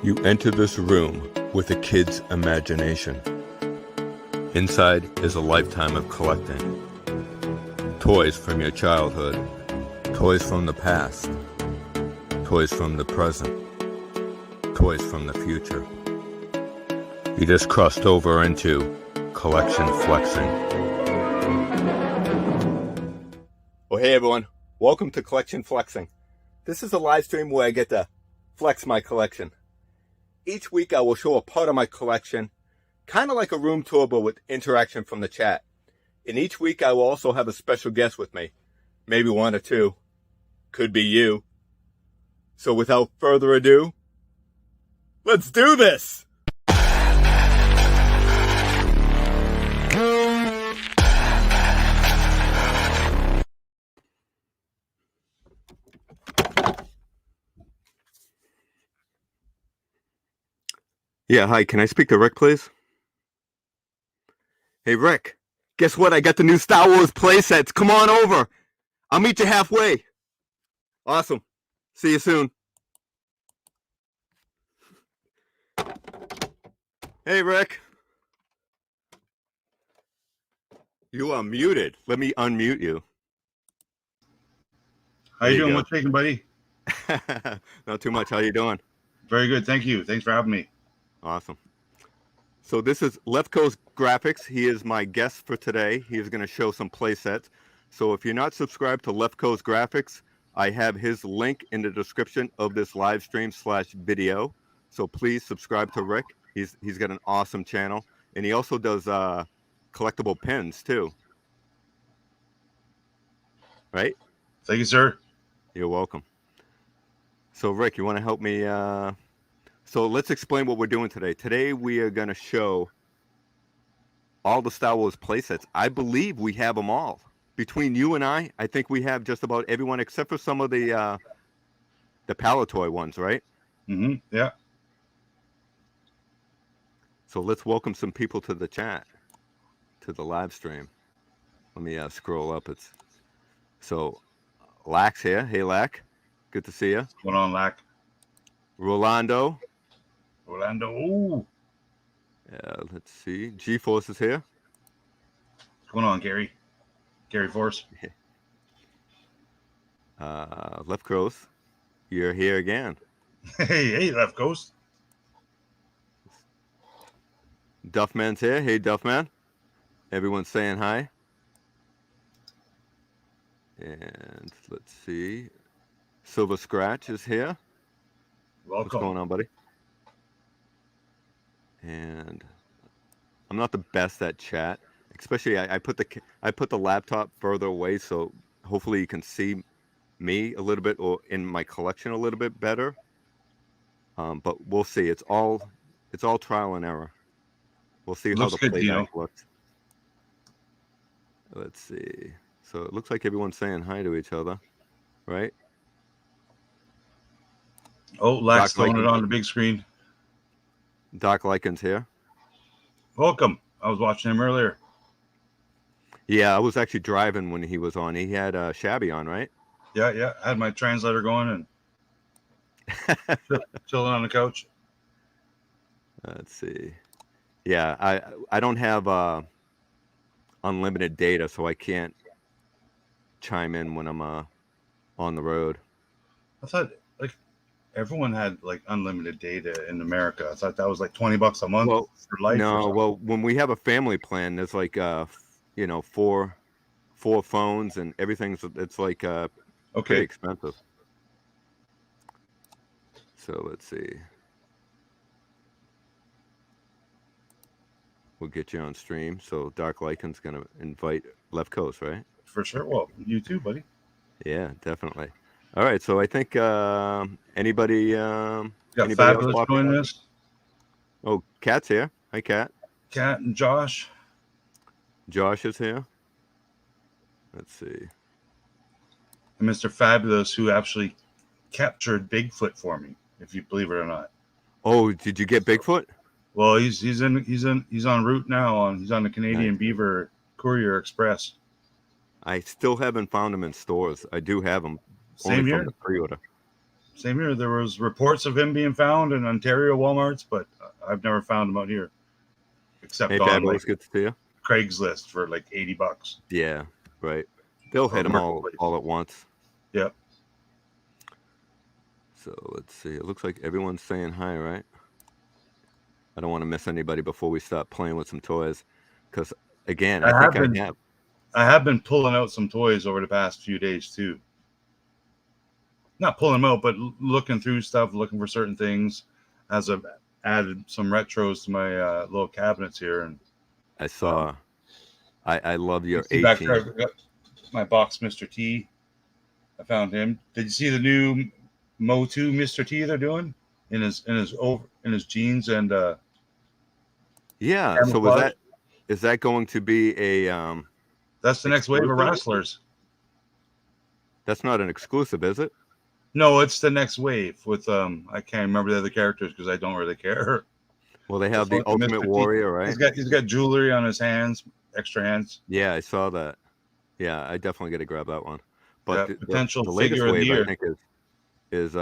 You enter this room with a kid's imagination. Inside is a lifetime of collecting. Toys from your childhood, toys from the past, toys from the present, toys from the future. You just crossed over into collection flexing. Well, hey everyone, welcome to Collection Flexing. This is a live stream where I get to flex my collection. Each week I will show a part of my collection, kind of like a room tour but with interaction from the chat. And each week I will also have a special guest with me, maybe one or two, could be you. So without further ado, let's do this! Yeah, hi, can I speak to Rick, please? Hey, Rick, guess what? I got the new Star Wars playsets. Come on over. I'll meet you halfway. Awesome. See you soon. Hey, Rick. You are muted. Let me unmute you. How you doing? What's shaking, buddy? Not too much. How you doing? Very good. Thank you. Thanks for having me. Awesome. So this is Leftcoast Graphics. He is my guest for today. He is going to show some play sets. So if you're not subscribed to Leftcoast Graphics, I have his link in the description of this live stream / video. So please subscribe to Rick. He's got an awesome channel, and he also does collectible pins too. Right? Thank you, sir. You're welcome. So Rick, you want to help me? So let's explain what we're doing today. Today we are going to show all the Star Wars playsets. I believe we have them all. Between you and I think we have just about everyone except for some of the Palatoy ones, right? Mm-hmm. Yeah. So let's welcome some people to the chat, to the live stream. Let me scroll up. So Lack's here. Hey, Lack. Good to see you. What's going on, Lack? Rolando. Ooh. Yeah, let's see. G-Force is here. What's going on, Gary? Gary Force. Left Coast, you're here again. Hey, Left Coast. Duffman's here. Hey, Duffman. Everyone's saying hi. And let's see. Silver Scratch is here. Welcome. What's going on, buddy? And I'm not the best at chat, especially I put the laptop further away, so hopefully you can see me a little bit or in my collection a little bit better. But we'll see. It's all trial and error. We'll see how the playback looks. Let's see. So it looks like everyone's saying hi to each other, right? Oh, Lack's throwing it on the big screen. Doc Lycan's here. Welcome. I was watching him earlier. Yeah, I was actually driving when he was on. He had Shabby on, right? Yeah. I had my translator going and chilling on the couch. Let's see. Yeah, I don't have unlimited data, so I can't chime in when I'm on the road. I thought everyone had unlimited data in America. I thought that was $20 a month for life. No, well, when we have a family plan, there's four phones and everything's pretty expensive. So let's see. We'll get you on stream. So Dark Lycan's gonna invite Left Coast, right? For sure. Well, you too, buddy. Yeah, definitely. All right, so I think anybody Fabulous joining us. Oh, Kat's here. Hi, Kat. Kat and Josh. Josh is here. Let's see. And Mr. Fabulous, who actually captured Bigfoot for me, if you believe it or not. Oh, did you get Bigfoot? Well, he's en route now. He's on the Canadian Beaver Courier Express. I still haven't found him in stores. I do have him. Same here. From the pre-order. Same here. There was reports of him being found in Ontario Walmarts, but I've never found him out here, except Hey, on fabulous. like Good to see you. Craigslist for like $80. Yeah, right. They'll hit them Marketplace. all at once. Yep. So let's see. It looks like everyone's saying hi, right? I don't want to miss anybody before we start playing with some toys, because again, I think I have been pulling out some toys over the past few days too. Not pulling them out, but looking through stuff, looking for certain things. As I've added some retros to my little cabinets here, and I saw. I love your see back there. 18. I've got my box, Mr. T. I found him. Did you see the new Mo2 Mr. T they're doing in his jeans and Yeah. So camouflage? is that going to be a That's the next wave of exclusive? wrestlers. That's not an exclusive, is it? No, it's the next wave with I can't remember the other characters because I don't really care. Well, they have the Ultimate Mr. T. Warrior, right? He's got jewelry on his hands, extra hands. Yeah, I saw that. Yeah, I definitely got to grab that one. But Yeah, potential the latest figure of the wave, I year. think, is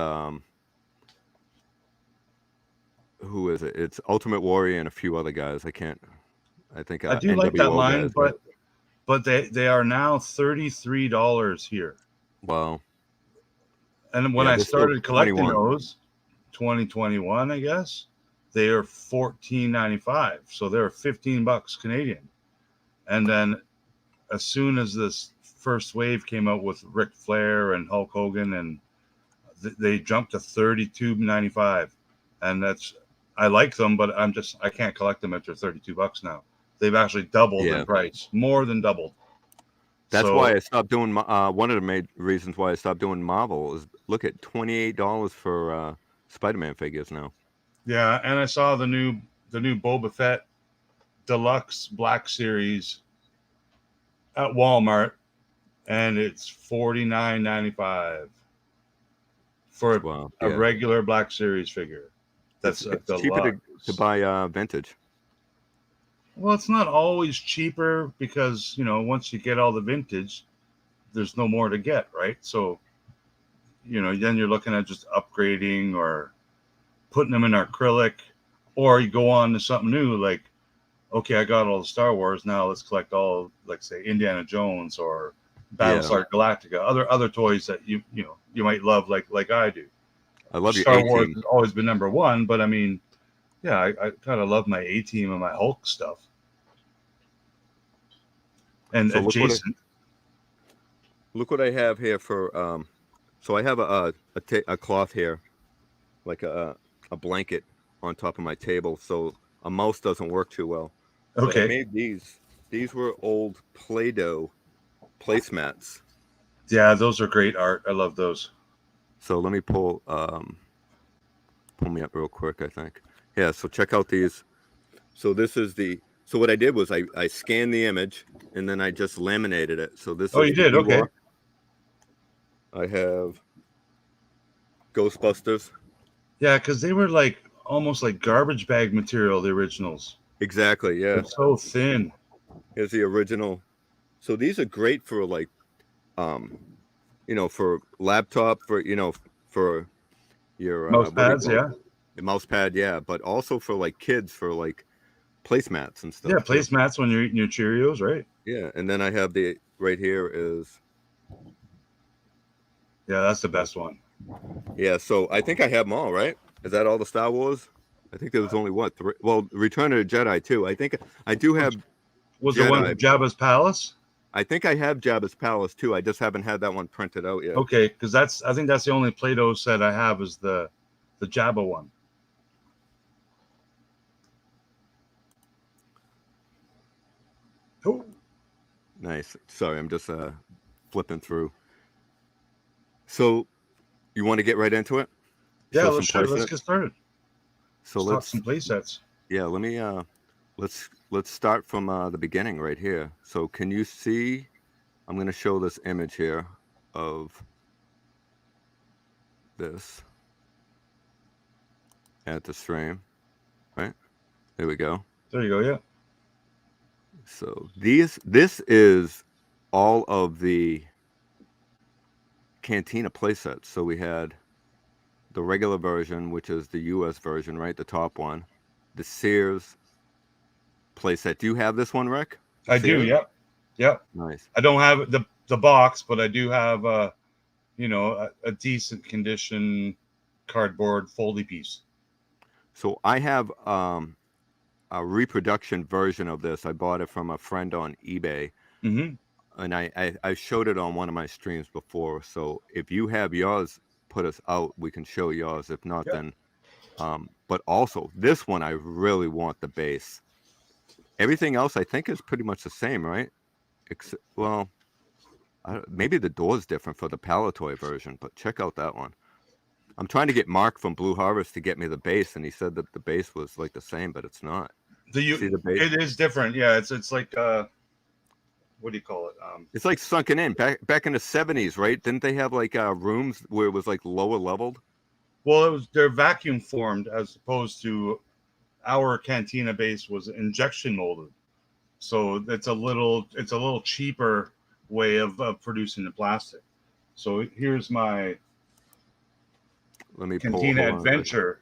who is it? It's Ultimate Warrior and a few other guys. I think I do NWO like that line, guys, but they are now $33 here. Wow. And when Yeah, I started collecting 21. those, 2021, I guess, they are $14.95. So they're $15 Canadian. And then as soon as this first wave came out with Ric Flair and Hulk Hogan, and they jumped to $32.95. And I like them, but I can't collect them after $32 now. They've actually doubled in price, more than doubled. That's why I stopped doing. One of the main reasons why I stopped doing Marvel is look at $28 for Spider-Man figures now. Yeah, and I saw the new Boba Fett Deluxe Black Series at Walmart, and it's $49.95 for a regular Black Series figure. That's it's cheaper to buy vintage. Well, it's not always cheaper because, once you get all the vintage, there's no more to get, right? So, then you're looking at just upgrading or putting them in acrylic, or you go on to something new like, okay, I got all the Star Wars, now let's collect all, like, say, Indiana Jones or Battlestar Galactica, other toys that you might love like I do. I love Star Wars has always been number one, but I mean, yeah, I kind of love my A-Team and my Hulk stuff. And so adjacent. Look what I have here for. So I have a cloth here, like a blanket on top of my table, so a mouse doesn't work too well. Okay. But I made these. These were old Play-Doh placemats. Yeah, those are great art. I love those. So let me pull me up real quick, I think. Yeah, so check out these. So this is so what I did was I scanned the image and then I just laminated it. So this you did? Okay. I have Ghostbusters. Yeah, because they were like almost like garbage bag material, the originals. Exactly, yeah. They're so thin. Here's the original. So these are great for like for laptop, for your mouse pads, yeah. The mouse pad, yeah, but also for like kids, for like placemats and stuff. Yeah, placemats when you're eating your Cheerios, right? Yeah, and then I have right here is. Yeah, that's the best one. Yeah, so I think I have them all, right? Is that all the Star Wars? I think there was only what? 3? Well, Return of the Jedi too. I think I do have. Was Jedi. The one with Jabba's Palace? I think I have Jabba's Palace too. I just haven't had that one printed out yet. Okay, because I think that's the only Play-Doh set I have is the Jabba one. Oh. Nice. Sorry, I'm just flipping through. So, you want to get right into it? Yeah, let's get started. So let's talk some play sets. Yeah, let me let's start from the beginning right here. So can you see? I'm going to show this image here of this at the stream. Right? There we go. There you go, yeah. So this is all of the Cantina playsets. So we had the regular version, which is the US version, right? The top one. The Sears playset. Do you have this one, Rick? The I do. Sears? Yep. Yep. Nice. I don't have the box, but I do have a decent condition cardboard foldy piece. So I have a reproduction version of this. I bought it from a friend on eBay. Mm-hmm. And I showed it on one of my streams before. So if you have yours, put us out. We can show yours. If not, Yep. then. But also this one, I really want the base. Everything else, I think, is pretty much the same, right? Well, maybe the door's different for the Palatoy version, but check out that one. I'm trying to get Mark from Blue Harvest to get me the base, and he said that the base was like the same, but it's not. See the base? It is different. Yeah, it's like what do you call it? It's like sunken in. Back in the 70s, right? Didn't they have like rooms where it was like lower leveled? Well, they're vacuum formed as opposed to our Cantina base was injection molded. So it's a little cheaper way of producing the plastic. So here's my Let me Cantina Adventure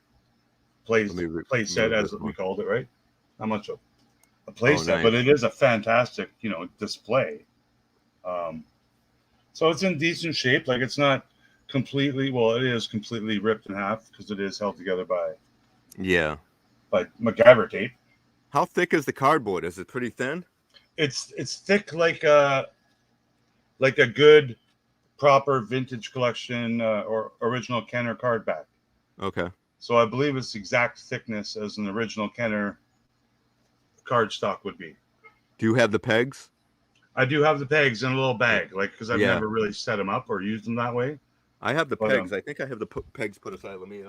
play set, as we one. called it, right? Not much of a play set, nice. but it is a fantastic, display. So it's in decent shape. Like it's not completely, well, it is completely ripped in half because it is held together by MacGyver tape. How thick is the cardboard? Is it pretty thin? It's thick like a good proper vintage collection or original Kenner card back. Okay. So I believe it's exact thickness as an original Kenner cardstock would be. Do you have the pegs? I do have the pegs in a little bag, because I've never really set them up or used them that way. I have the pegs. I think I have the pegs put aside. Let me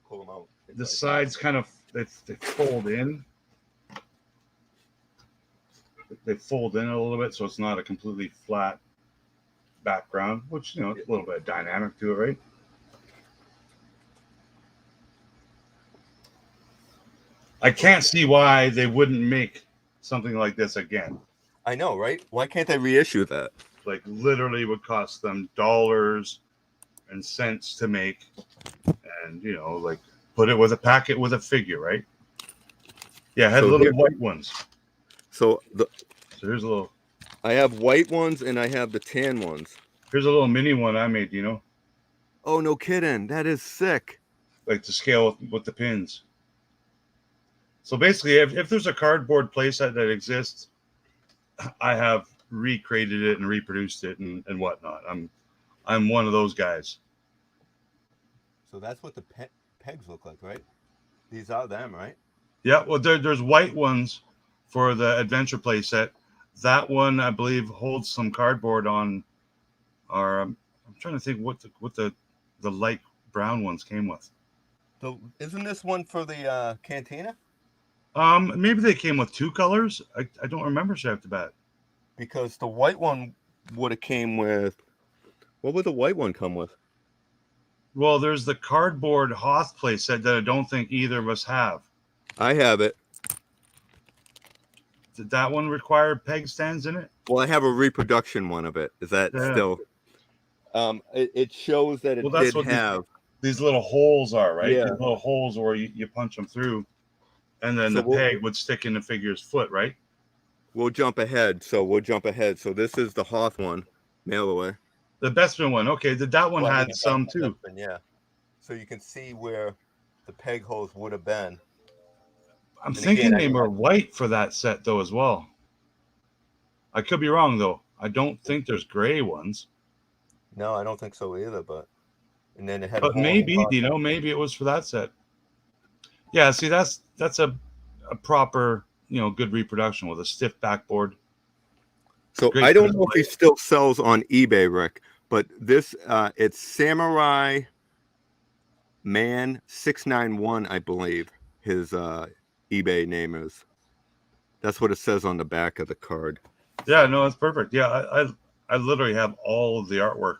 pull them out. The sides kind of they fold in. They fold in a little bit, so it's not a completely flat background, which a little bit of dynamic to it, right? I can't see why they wouldn't make something like this again. I know, right? Why can't they reissue that? Like literally would cost them dollars and cents to make, and like put it with a packet with a figure, right? Yeah, I had little white ones. So here's a little. I have white ones and I have the tan ones. Here's a little mini one I made. Oh, no kidding! That is sick. Like to scale with the pins. So basically, if there's a cardboard playset that exists, I have recreated it and reproduced it and whatnot. I'm one of those guys. So that's what the pegs look like, right? These are them, right? Yeah. Well, there's white ones for the adventure playset. That one, I believe, holds some cardboard on. I'm trying to think what the light brown ones came with. So isn't this one for the Cantina? Maybe they came with two colors. I don't remember straight off the bat. Because the white one would have came with. What would the white one come with? Well, there's the cardboard Hoth playset that I don't think either of us have. I have it. Did that one require peg stands in it? Well, I have a reproduction one of it. Is that still? It shows that it did have. These little holes are, right? Yeah. These little holes where you punch them through, and then the peg would stick in the figure's foot, right? We'll jump ahead. So this is the Hoth one, mail away. The Bestman one. Okay, that one had some too. Bestman, yeah. So you can see where the peg holes would have been. I'm thinking they were white for that set though as well. I could be wrong though. I don't think there's gray ones. No, I don't think so either. But then it had. But maybe maybe it was for that set. Yeah. See, that's a proper good reproduction with a stiff backboard. So great. I don't know if he still sells on eBay, Rick, but this it's Samurai Man 691, I believe his eBay name is. That's what it says on the back of the card. Yeah, no, that's perfect. Yeah, I literally have all of the artwork.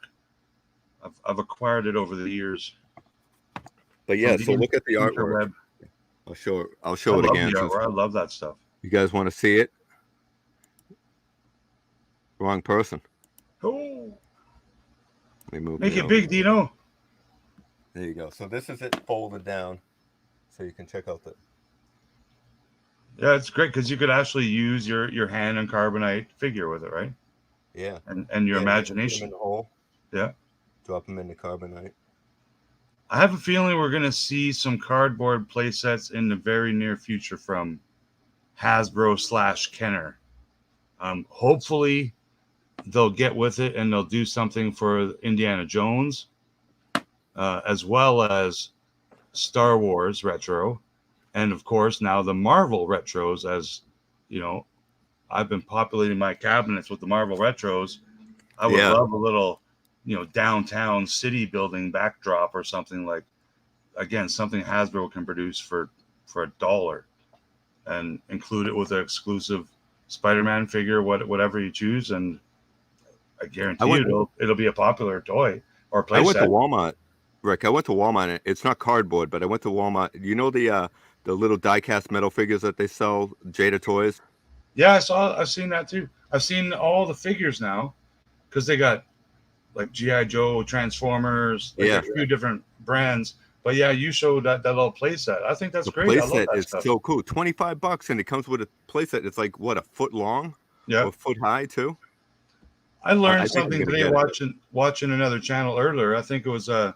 I've acquired it over the years. But yeah, so look at the artwork. I'll show it again. I love that stuff. You guys want to see it? Wrong person. Oh, Let me move. Make it big, Dino. There you go. So this is it folded down, so you can check out the. Yeah, it's great because you could actually use your hand and carbonite figure with it, right? Yeah. And your Yeah, you can put them in imagination. the hole. Yeah. Drop them in the carbonite. I have a feeling we're going to see some cardboard play sets in the very near future from Hasbro / Kenner. Hopefully, they'll get with it and they'll do something for Indiana Jones, as well as Star Wars retro, and of course now the Marvel retros. As you know, I've been populating my cabinets with the Marvel retros. I would Yeah. love a little, downtown city building backdrop or something like. Again, something Hasbro can produce for $1 and include it with an exclusive Spider-Man figure, whatever you choose, and I I guarantee went. you it'll be a popular toy or I went to playset. Walmart, Rick. I went to Walmart. And it's not cardboard, but I went to Walmart. You know the little die-cast metal figures that they sell, Jada Toys. Yeah, I've seen that too. I've seen all the figures now because they got like GI Joe, Transformers, like Yeah. a few different brands. But yeah, you showed that little playset. I think that's The great. I love playset that is stuff. so cool. $25, and it comes with a playset. It's like what, a foot long Yeah, or a foot high too. I I learned think I'm something gonna today get it. watching another channel earlier. I think it was a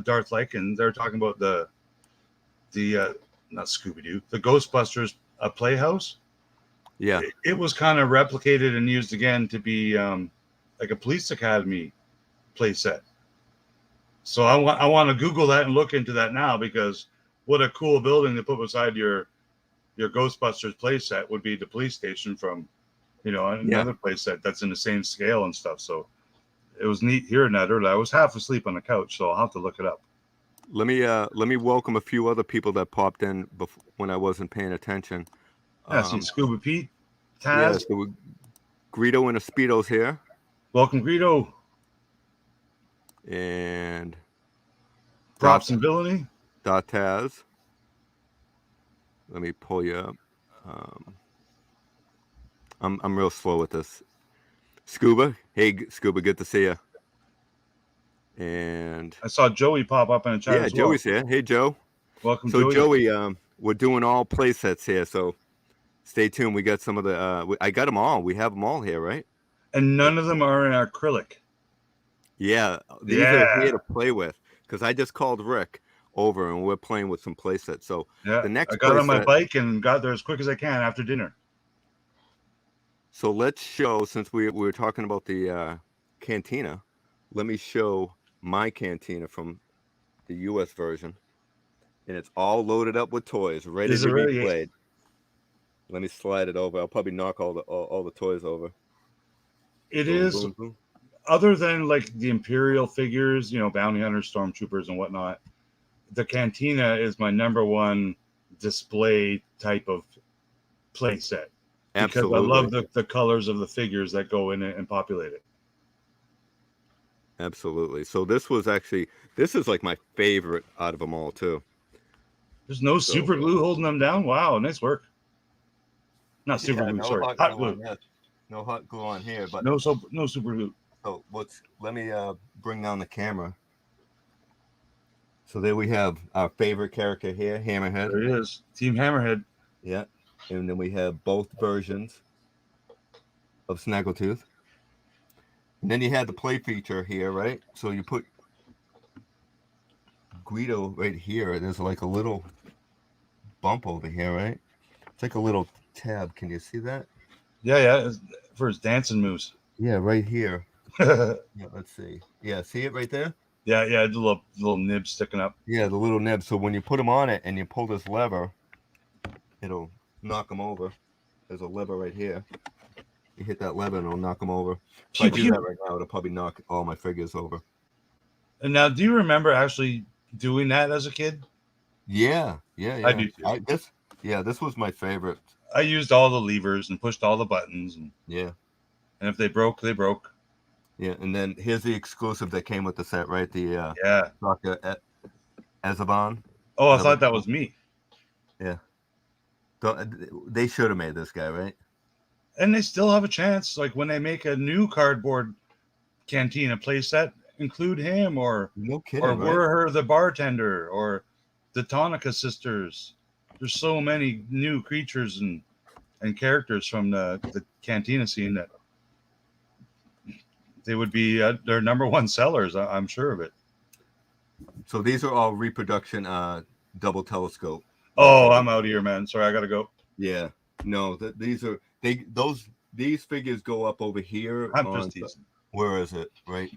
Darth Lycan. They're talking about the not Scooby Doo, the Ghostbusters Playhouse. Yeah. It was kind of replicated and used again to be like a police academy playset. So I want to Google that and look into that now because what a cool building to put beside your Ghostbusters playset would be the police station from Yeah. another playset that's in the same scale and stuff. So it was neat hearing that earlier. I was half asleep on the couch, so I'll have to look it up. Let me welcome a few other people that popped in when I wasn't paying attention. Yeah, I see Um, Scuba Pete, yeah, Taz. so Greedo and a Speedo's here, Welcome, Greedo. and Dot Props and villainy. Taz. Let me pull you up. Um, I'm real slow with this. Scuba, hey Scuba, good to see you. And I saw Joey pop up in the chat yeah, as well. Joey's here. Hey Joe. Welcome, So Joey. Joey, we're doing all play sets here, so stay tuned. We got some of the. I got them all. We have them all here, right? And none of them are in acrylic. Yeah, these are here Yeah. to play with because I just called Rick over and we're playing with some play sets. So Yeah. the I next got play on my set. bike and got there as quick as I can after dinner. So let's show, since we were talking about the cantina, let me show my cantina from the US version. And it's all loaded up with toys, ready Is it to be really? played. Let me slide it over. I'll probably knock all the toys over. It Boom, is. boom, boom. Other than like the Imperial figures, bounty hunters, stormtroopers, and whatnot, the cantina is my number one display type of play set because I love Absolutely. the colors of the figures that go in it and populate it. Absolutely. So this is like my favorite out of them all too. There's no So super glue holding them down. Wow, nice work. Not super yeah, glue, no sorry, hot hot glue glue. on this. No hot glue on here, but No super glue. so let me bring down the camera. So there we have our favorite character here, Hammerhead. There he is, Team Hammerhead. Yeah. And then we have both versions of Snaggletooth. And then you had the play feature here, right? So you put Guido right here. There's like a little bump over here, right? It's like a little tab. Can you see that? Yeah, for his dancing moves. Yeah, right here. yeah, Yeah, let's see. Yeah, see it right there? the little nib sticking up. Yeah, the little nib. So when you put them on it and you pull this lever, it'll knock them over. There's a lever right here. You hit that lever and it'll knock them over. If I Pew do that pew. right now, it'll probably knock all my figures over. And now, do you remember actually doing that as a kid? Yeah. I do too. This was my favorite. I used all the levers and pushed all the buttons, and Yeah. if they broke, they broke. Yeah, and then here's the exclusive that came with the set, right? The Yeah. Dr. Ezaban. Oh, I Is that what thought it's that called? was me. Yeah. They should have made this guy, right? And they still have a chance. Like when they make a new cardboard cantina playset, include him, or No kidding, right? Were the bartender, or the Tonica sisters. There's so many new creatures and characters from the Cantina scene that they would be their number one sellers. I'm sure of it. So these are all reproduction double telescope. Oh, I'm out of here, man. Sorry, I gotta go. Yeah, no, these are these figures go up over here. I'm just teasing. Where is it? Right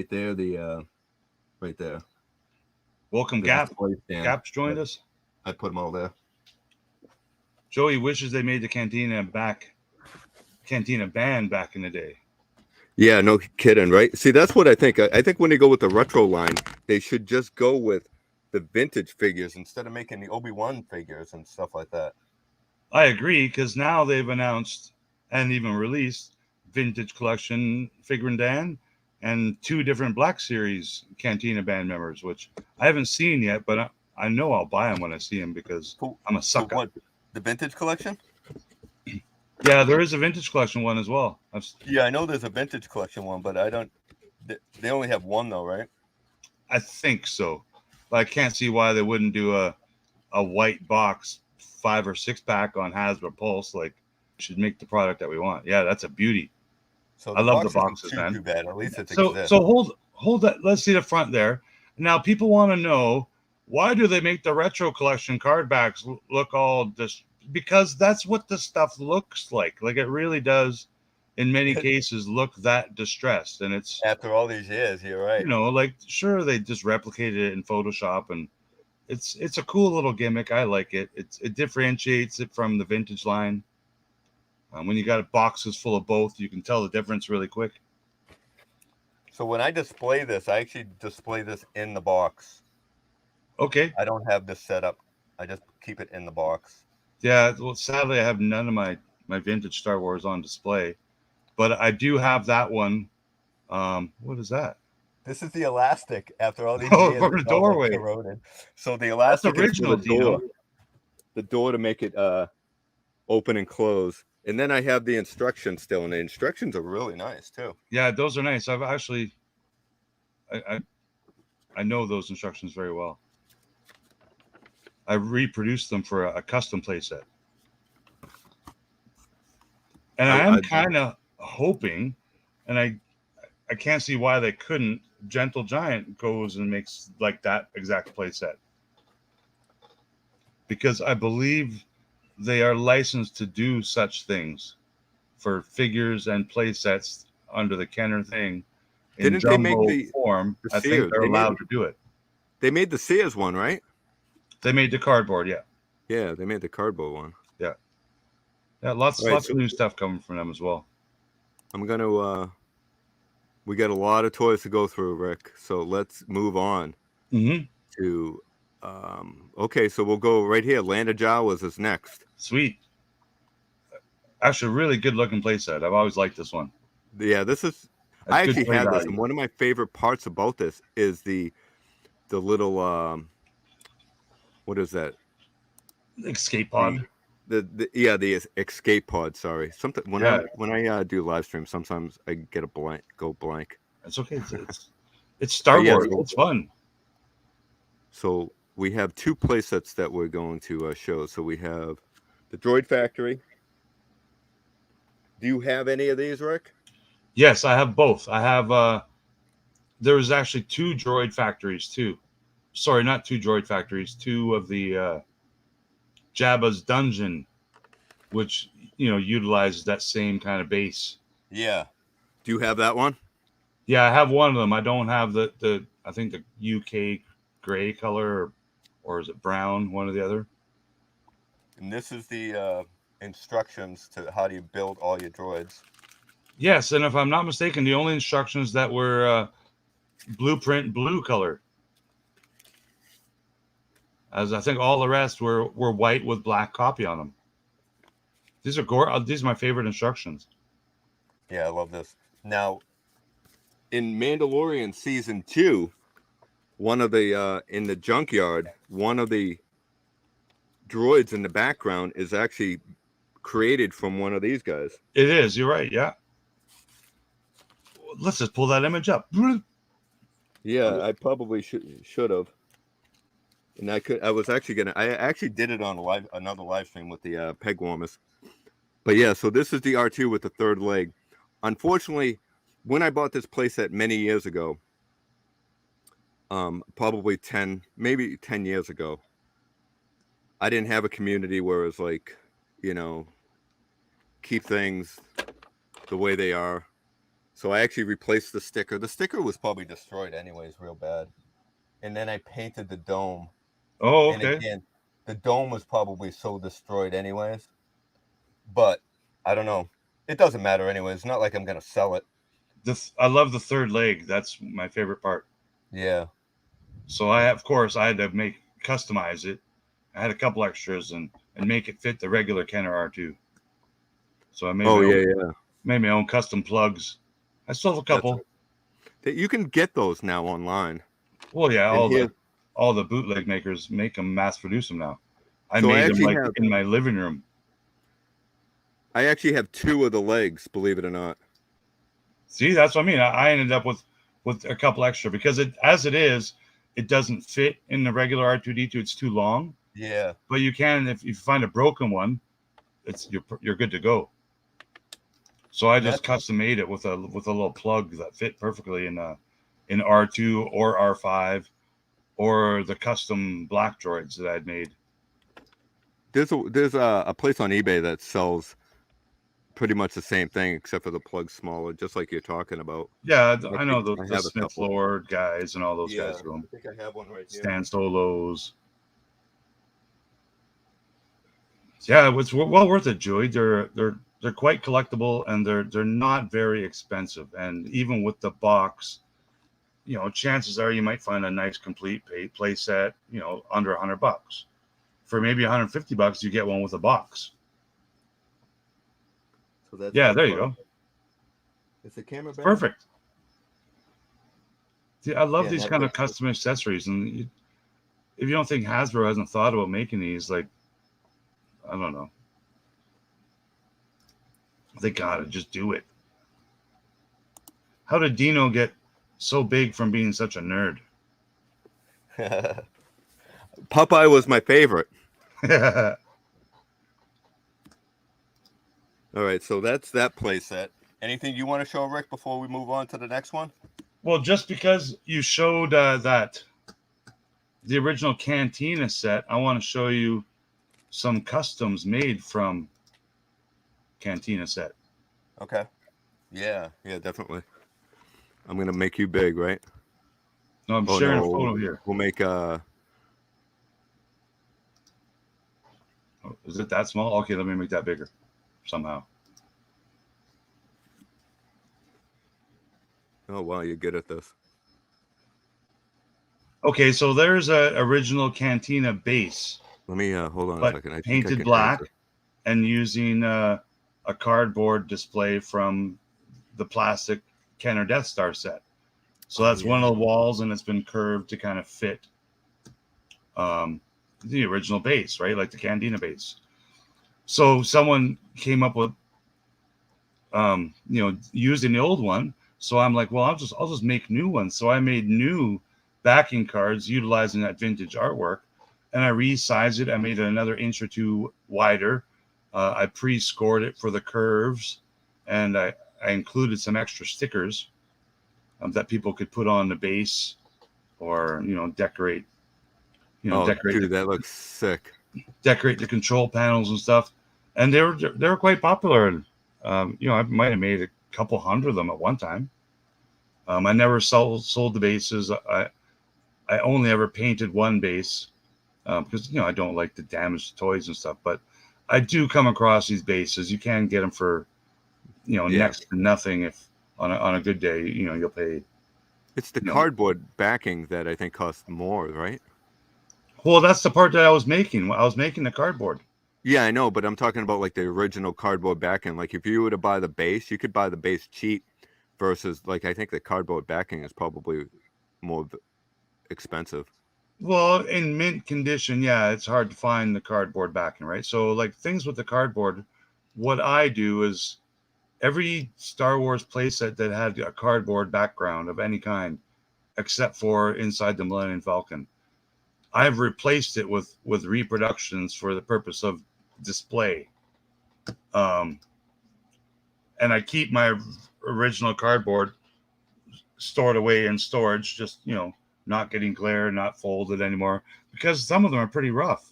there. Right there. Welcome, Gap. Gap's joined us. I put them all there. Joey wishes they made the Cantina band back in the day. Yeah, no kidding, right? See, that's what I think. I think when they go with the retro line, they should just go with the vintage figures instead of making the Obi-Wan figures and stuff like that. I agree, because now they've announced and even released Vintage Collection Figurin' Dan and 2 different Black Series Cantina band members, which I haven't seen yet, but I know I'll buy them when I see them because I'm a sucker. What, the Vintage Collection? Yeah, there is a Vintage Collection one as well. Yeah, I know there's a Vintage Collection one, but I don't. They only have one though, right? I think so. But I can't see why they wouldn't do a white box 5 or 6 pack on Hasbro Pulse. Like, should make the product that we want. Yeah, that's a beauty. So I love the boxes, man. Too bad. At least it's so hold that. Let's see the front there. Now, people want to know, why do they make the retro collection card backs look all this? Because that's what the stuff looks like. Like, it really does, in many cases, look that distressed. And it's after all these years, you're right. You know, like, sure, they just replicated it in Photoshop, and it's a cool little gimmick. I like it. It differentiates it from the vintage line. When you got boxes full of both, you can tell the difference really quick. So when I display this, I actually display this in the box. Okay. I don't have this set up. I just keep it in the box. Yeah, well, sadly, I have none of my vintage Star Wars on display, but I do have that one. What is that? This is the elastic after all these years. From the doorway. Corroded. So the elastic That's original, is for the door. The door to make it open and close. And then I have the instructions still, and the instructions are really nice too. Yeah, those are nice. I've actually, I know those instructions very well. I reproduced them for a custom playset. And I'm kind of hoping, and I can't see why they couldn't, Gentle Giant goes and makes like that exact playset. Because I believe they are licensed to do such things for figures and playsets under the Kenner thing. Didn't they make the form? I think they're allowed to do it. They made the Sears one, right? They made the cardboard, yeah. Yeah, they made the cardboard one. Yeah. Yeah, lots of new stuff coming from them as well. I'm gonna we got a lot of toys to go through, Rick. So let's move on to okay, so we'll go right here. Land of Jawas is next. Sweet. Actually, really good looking playset. I've always liked this one. Yeah, this is I actually had this, and one of my favorite parts about this is the little what is that? Escape pod. The escape pod. Sorry, something when I do live stream, sometimes I get go blank. That's okay. It's Star Wars. It's fun. So we have 2 playsets that we're going to show. So we have the Droid Factory. Do you have any of these, Rick? Yes, I have both. I have. There's actually 2 Droid Factories too. Sorry, not 2 Droid Factories. 2 of the Jabba's Dungeon, which utilizes that same kind of base. Yeah. Do you have that one? Yeah, I have one of them. I don't have the I think the UK gray color or is it brown? One or the other. And this is the instructions to how do you build all your droids. Yes, and if I'm not mistaken, the only instructions that were blueprint blue color. As I think all the rest were white with black copy on them. These are these are my favorite instructions. Yeah, I love this. Now, in Mandalorian season 2, one of the in the junkyard, one of the droids in the background is actually created from one of these guys. It is. You're right. Yeah. let's just pull that image up. Yeah, I probably should have. And I was actually gonna. I actually did it on another live stream with the peg warmers. But yeah, so this is the R2 with the third leg. Unfortunately, when I bought this playset many years ago, probably 10, maybe 10 years ago, I didn't have a community where it was like, you know, keep things the way they are. So I actually replaced the sticker. The sticker was probably destroyed anyways, real bad. And then I painted the dome. Oh, And okay. again, the dome was probably so destroyed anyways. But I don't know. It doesn't matter anyways. It's not like I'm gonna sell it. I love the third leg. That's my favorite part. Yeah. So of course, I had to customize it. I had a couple extras and make it fit the regular Kenner R2. So I Oh yeah, yeah. made my own custom plugs. I still have a couple. You can get those now online. Well, yeah, And here, all the bootleg makers make them, mass produce them now. I so made them like in my living room. I actually have 2 of the legs, believe it or not. See, that's what I mean. I ended up with a couple extra because as it is, it doesn't fit in the regular R2D2. It's too long. Yeah. But you can, if you find a broken one, you're good to go. So I just custom made it with a little plug that fit perfectly in R2 or R5 or the custom black droids that I'd made. There's a place on eBay that sells pretty much the same thing except for the plug smaller, just like you're talking about. Yeah, I know the Smith couple. Lord guys and all those guys do them. I think I have one right here. Stan Solos. Yeah, it's well worth it, Joey. They're quite collectible and they're not very expensive. And even with the box, you know, chances are you might find a nice complete play set, you know, under $100. For maybe $150, you get one with a box. So that's there you go. Is the camera back? Perfect. See, I love these kind of custom accessories, and if you don't think Hasbro hasn't thought about making these, like, I don't know, they gotta just do it. How did Dino get so big from being such a nerd? Popeye was my favorite. All right, so that's that playset. Anything you want to show, Rick, before we move on to the next one? Well, just because you showed the original Cantina set, I want to show you some customs made from Cantina set. Okay. Yeah, definitely. I'm gonna make you big, right? No, I'm sharing a photo here. We'll make is it that small? Okay, let me make that bigger somehow. Oh wow, you're good at this. Okay, so there's a original Cantina base. Let me hold on a second. I painted black and using a cardboard display from the plastic Kenner Death Star set. So that's one of the walls, and it's been curved to kind of fit the original base, right? Like the Cantina base. So someone came up with, using the old one. So I'm like, well, I'll just make new ones. So I made new backing cards utilizing that vintage artwork, and I resized it. I made it another inch or two wider. I pre-scored it for the curves, and I included some extra stickers that people could put on the base or, decorate. Decorate. Dude, that looks sick. Decorate the control panels and stuff, and they were quite popular. I might have made a couple hundred of them at one time. I never sold the bases. I only ever painted one base because I don't like to damage the toys and stuff. But I do come across these bases. You can get them for next to nothing if on a good day. You'll pay. It's the cardboard backing that I think costs more, right? Well, that's the part that I was making. I was making the cardboard. Yeah, I know, but I'm talking about like the original cardboard backing. Like if you were to buy the base, you could buy the base cheap versus like I think the cardboard backing is probably more expensive. Well, in mint condition, yeah, it's hard to find the cardboard backing, right? So like things with the cardboard, what I do is every Star Wars playset that had a cardboard background of any kind, except for inside the Millennium Falcon, I've replaced it with reproductions for the purpose of display. Um, and I keep my original cardboard stored away in storage, just not getting glare, not folded anymore, because some of them are pretty rough,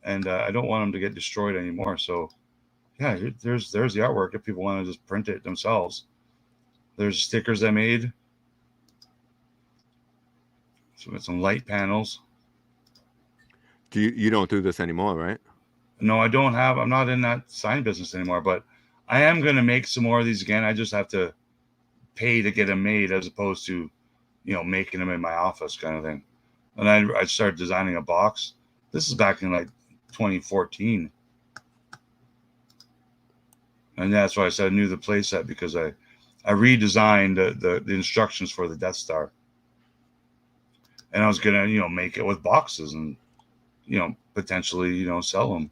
and I don't want them to get destroyed anymore. So yeah, there's the artwork if people want to just print it themselves. There's stickers I made. So we got some light panels. You don't do this anymore, right? No, I don't have. I'm not in that sign business anymore, but I am going to make some more of these again. I just have to pay to get them made, as opposed to making them in my office kind of thing. And I started designing a box. This is back in like 2014, and that's why I said I knew the playset, because I redesigned the instructions for the Death Star, and I was gonna make it with boxes and potentially sell them.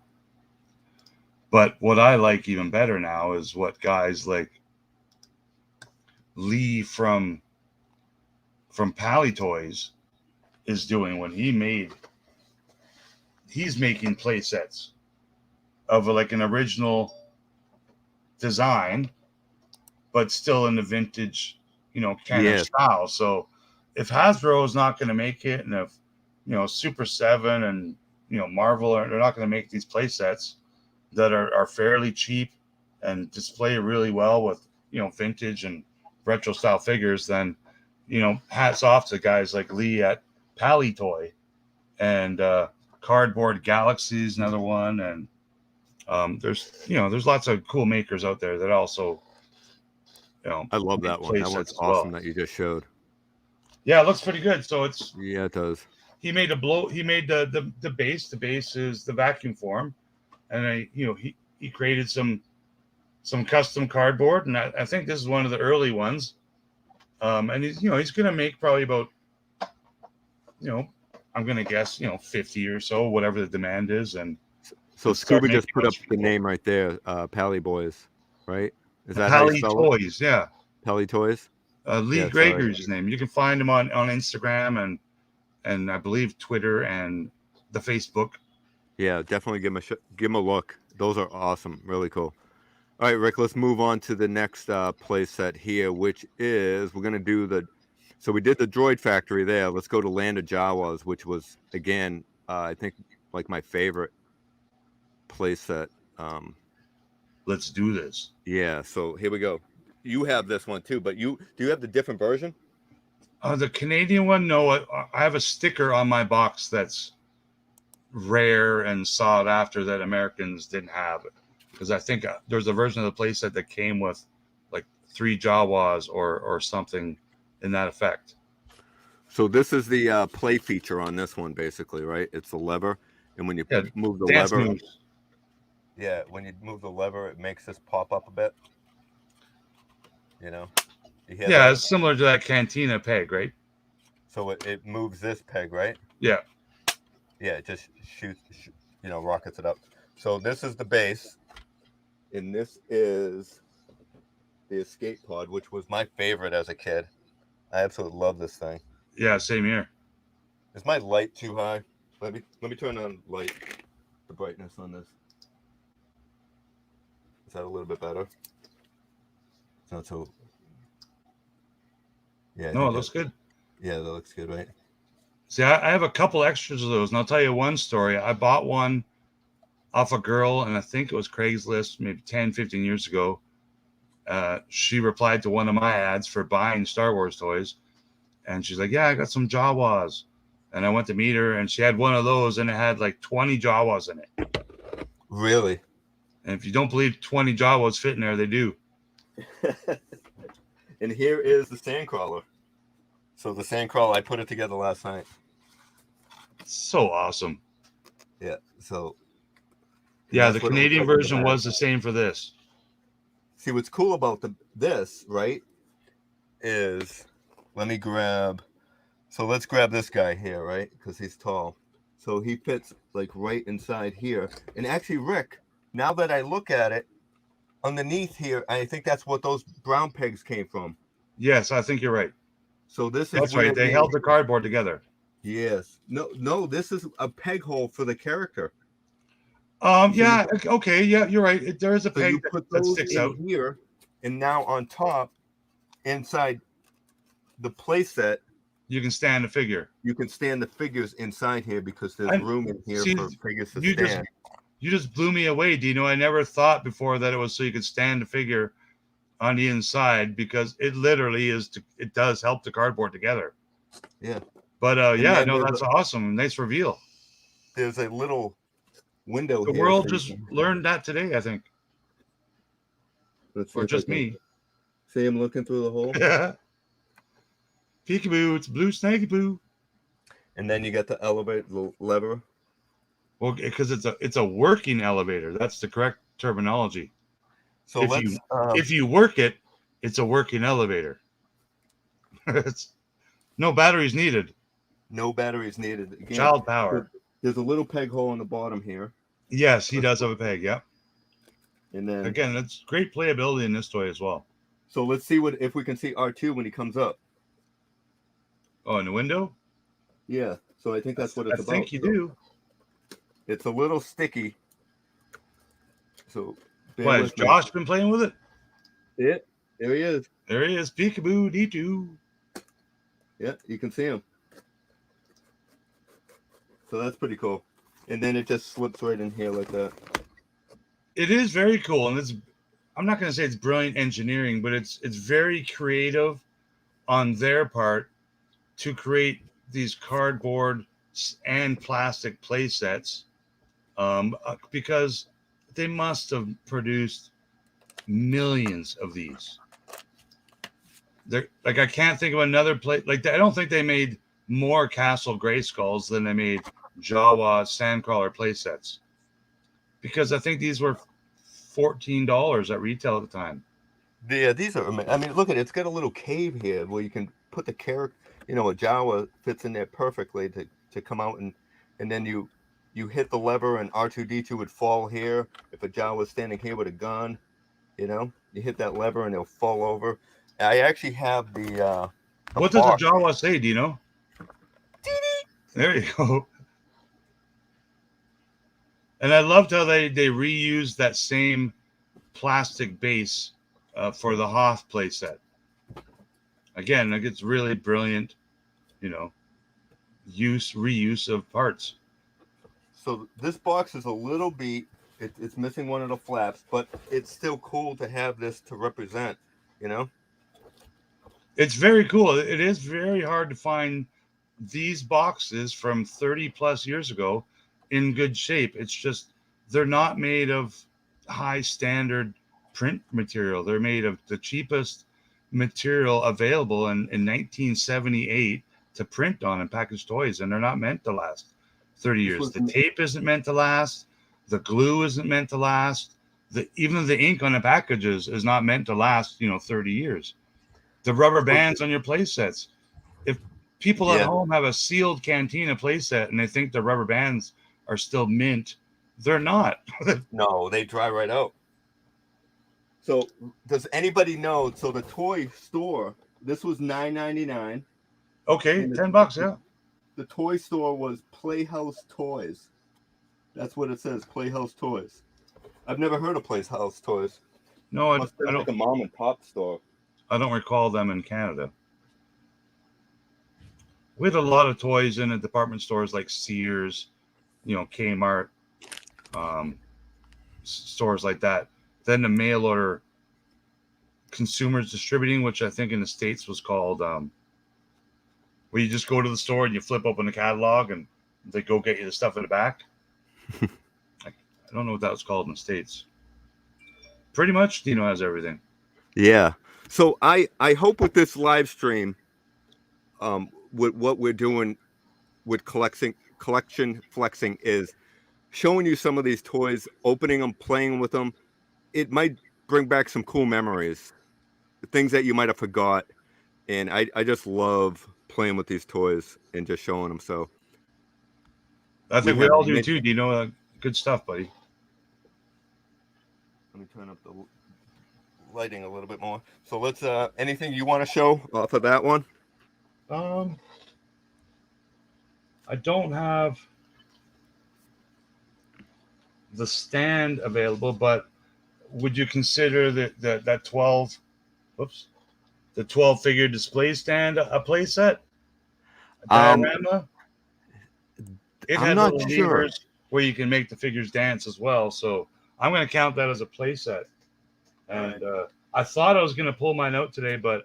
But what I like even better now is what guys like Lee from Pally Toys is doing when he's making play sets of like an original design, but still in the vintage, kind of style. So if Hasbro is not going to make it, and if Super 7 and Marvel they're not going to make these play sets that are fairly cheap and display really well with vintage and retro style figures, then hats off to guys like Lee at Pally Toy, and Cardboard Galaxies, another one, and there's lots of cool makers out there that also I love that one. That one's awesome that you just showed. Yeah, it looks pretty good. So it's it does. He made the base. The base is the vacuum form, and he created some custom cardboard, and I think this is one of the early ones. And he's going to make probably about I'm going to guess 50 or so, whatever the demand is. And so Scooby just put up the name right there, Pally Boys, right? Is that Pally Toys? Yeah, Pally Toys. Lee Greger's his name. You can find him on Instagram and I believe Twitter and the Facebook. Yeah, definitely give him a look. Those are awesome, really cool. All right, Rick, let's move on to the next play set here, which is we're gonna do so we did the Droid Factory there. Let's go to Land of Jawas, which was again I think like my favorite play set. Let's do this. Yeah, so here we go. You have this one too, but do you have the different version? The Canadian one, no. I have a sticker on my box that's rare and sought after that Americans didn't have, because I think there's a version of the playset that came with like 3 Jawas or something in that effect. So this is the play feature on this one, basically, right? It's the lever, and when you move the lever, when you move the lever, it makes this pop up a bit. It's similar to that Cantina peg, right? So it moves this peg, right? Yeah, it just shoots, rockets it up. So this is the base, and this is the escape pod, which was my favorite as a kid. I absolutely love this thing. Yeah, same here. Is my light too high? Let me turn on light, the brightness on this. Is that a little bit better? It's not so. Yeah. No, it looks good. Yeah, that looks good, right? See, I have a couple extras of those, and I'll tell you one story. I bought one off a girl, and I think it was Craigslist maybe 10, 15 years ago. She replied to one of my ads for buying Star Wars toys, and she's like, yeah, I got some Jawas. And I went to meet her, and she had one of those, and it had like 20 Jawas in it. Really? And if you don't believe 20 Jawas fit in there, they do. And here is the Sandcrawler. So the Sandcrawler, I put it together last night. So awesome. Yeah, so. Yeah, the Canadian version was the same for this. See, what's cool about this, right, is, let's grab this guy here, right, because he's tall. So he fits like right inside here. And actually, Rick, now that I look at it, underneath here, I think that's what those brown pegs came from. Yes, I think you're right. So this is That's where right. They held the cardboard together. Yes. No, this is a peg hole for the character. Yeah, okay, yeah, you're right. There is a So you peg put that those sticks in out. here, and now on top, inside the playset, You can stand a figure. you can stand the figures inside here because there's room in here See, for figures to you stand. just blew me away, Dino. I never thought before that it was so you could stand a figure on the inside, because it literally it does help the cardboard together. Yeah. But yeah, no, that's awesome. Nice reveal. There's a little window The here. world just learned that today, I think. Let's see Or if just I can me. see him looking through the hole. Yeah. Peekaboo, it's blue snaggy boo. And then you got the elevator, the lever. Well, because it's a working elevator. That's the correct terminology. So if you work it, it's a working elevator. It's no batteries needed. No batteries needed. Again, Child power. There's a little peg hole in the bottom here. Yes, he does have a peg. Yeah. And then again, that's great playability in this toy as well. So let's see if we can see R2 when he comes up. Oh, in the window? Yeah. So I think that's what it's about. I think you do. It's a little sticky. So what, has Josh been playing with it? Yeah. There he is. There he is. Peekaboo D2. Yeah, you can see him. So that's pretty cool. And then it just slips right in here like that. It is very cool, and I'm not going to say it's brilliant engineering, but it's very creative on their part to create these cardboard and plastic play sets, because they must have produced millions of these. They're like, I can't think of another play like that. I don't think they made more Castle Grayskulls than they made Jawa Sandcrawler play sets, because I think these were $14 at retail at the time. Yeah, these are. I mean, look at it. It's got a little cave here where you can put the character. You know, a Jawa fits in there perfectly to come out, and then you hit the lever and R2D2 would fall here. If a Jawa was standing here with a gun, you know, you hit that lever and it'll fall over. I actually have the what does a Jawa say? Do you know? There you go. And I loved how they reused that same plastic base for the Hoth playset. Again, like, it's really brilliant, you know, reuse of parts. So this box is a little beat. It's missing one of the flaps, but it's still cool to have this to represent, you know? It's very cool. It is very hard to find these boxes from 30 plus years ago in good shape. It's just, they're not made of high standard print material. They're made of the cheapest material available in 1978 to print on and package toys, and they're not meant to last 30 years. The tape isn't meant to last. The glue isn't meant to last. Even the ink on the packages is not meant to last, 30 years. The rubber bands on your play sets. If people at home have a sealed Cantina play set and they think the rubber bands are still mint, they're not. No, they dry right out. So does anybody know? So the toy store, this was $9.99. Okay, $10, yeah. The toy store was Playhouse Toys. That's what it says, Playhouse Toys. I've never heard of Playhouse Toys. No, I don't. Like a mom and pop store. I don't recall them in Canada. We had a lot of toys in the department stores like Sears, Kmart, stores like that. Then the mail order consumers distributing, which I think in the States was called, where you just go to the store and you flip open the catalog and they go get you the stuff in the back. I don't know what that was called in the States. Pretty much, Dino has everything. Yeah. So I hope with this live stream, with what we're doing with collection flexing is showing you some of these toys, opening them, playing with them. It might bring back some cool memories, things that you might have forgot. And I just love playing with these toys and just showing them. So I think we all do too, Dino. Good stuff, buddy. Let me turn up lighting a little bit more. So let's. Anything you want to show off of that one? Um, I don't have the stand available, but would you consider that 12, whoops, the 12 figure display stand a playset, a Um, diorama? It I'm had not little sure. levers where you can make the figures dance as well. So I'm going to count that as a playset. All right. And I thought I was going to pull mine out today, but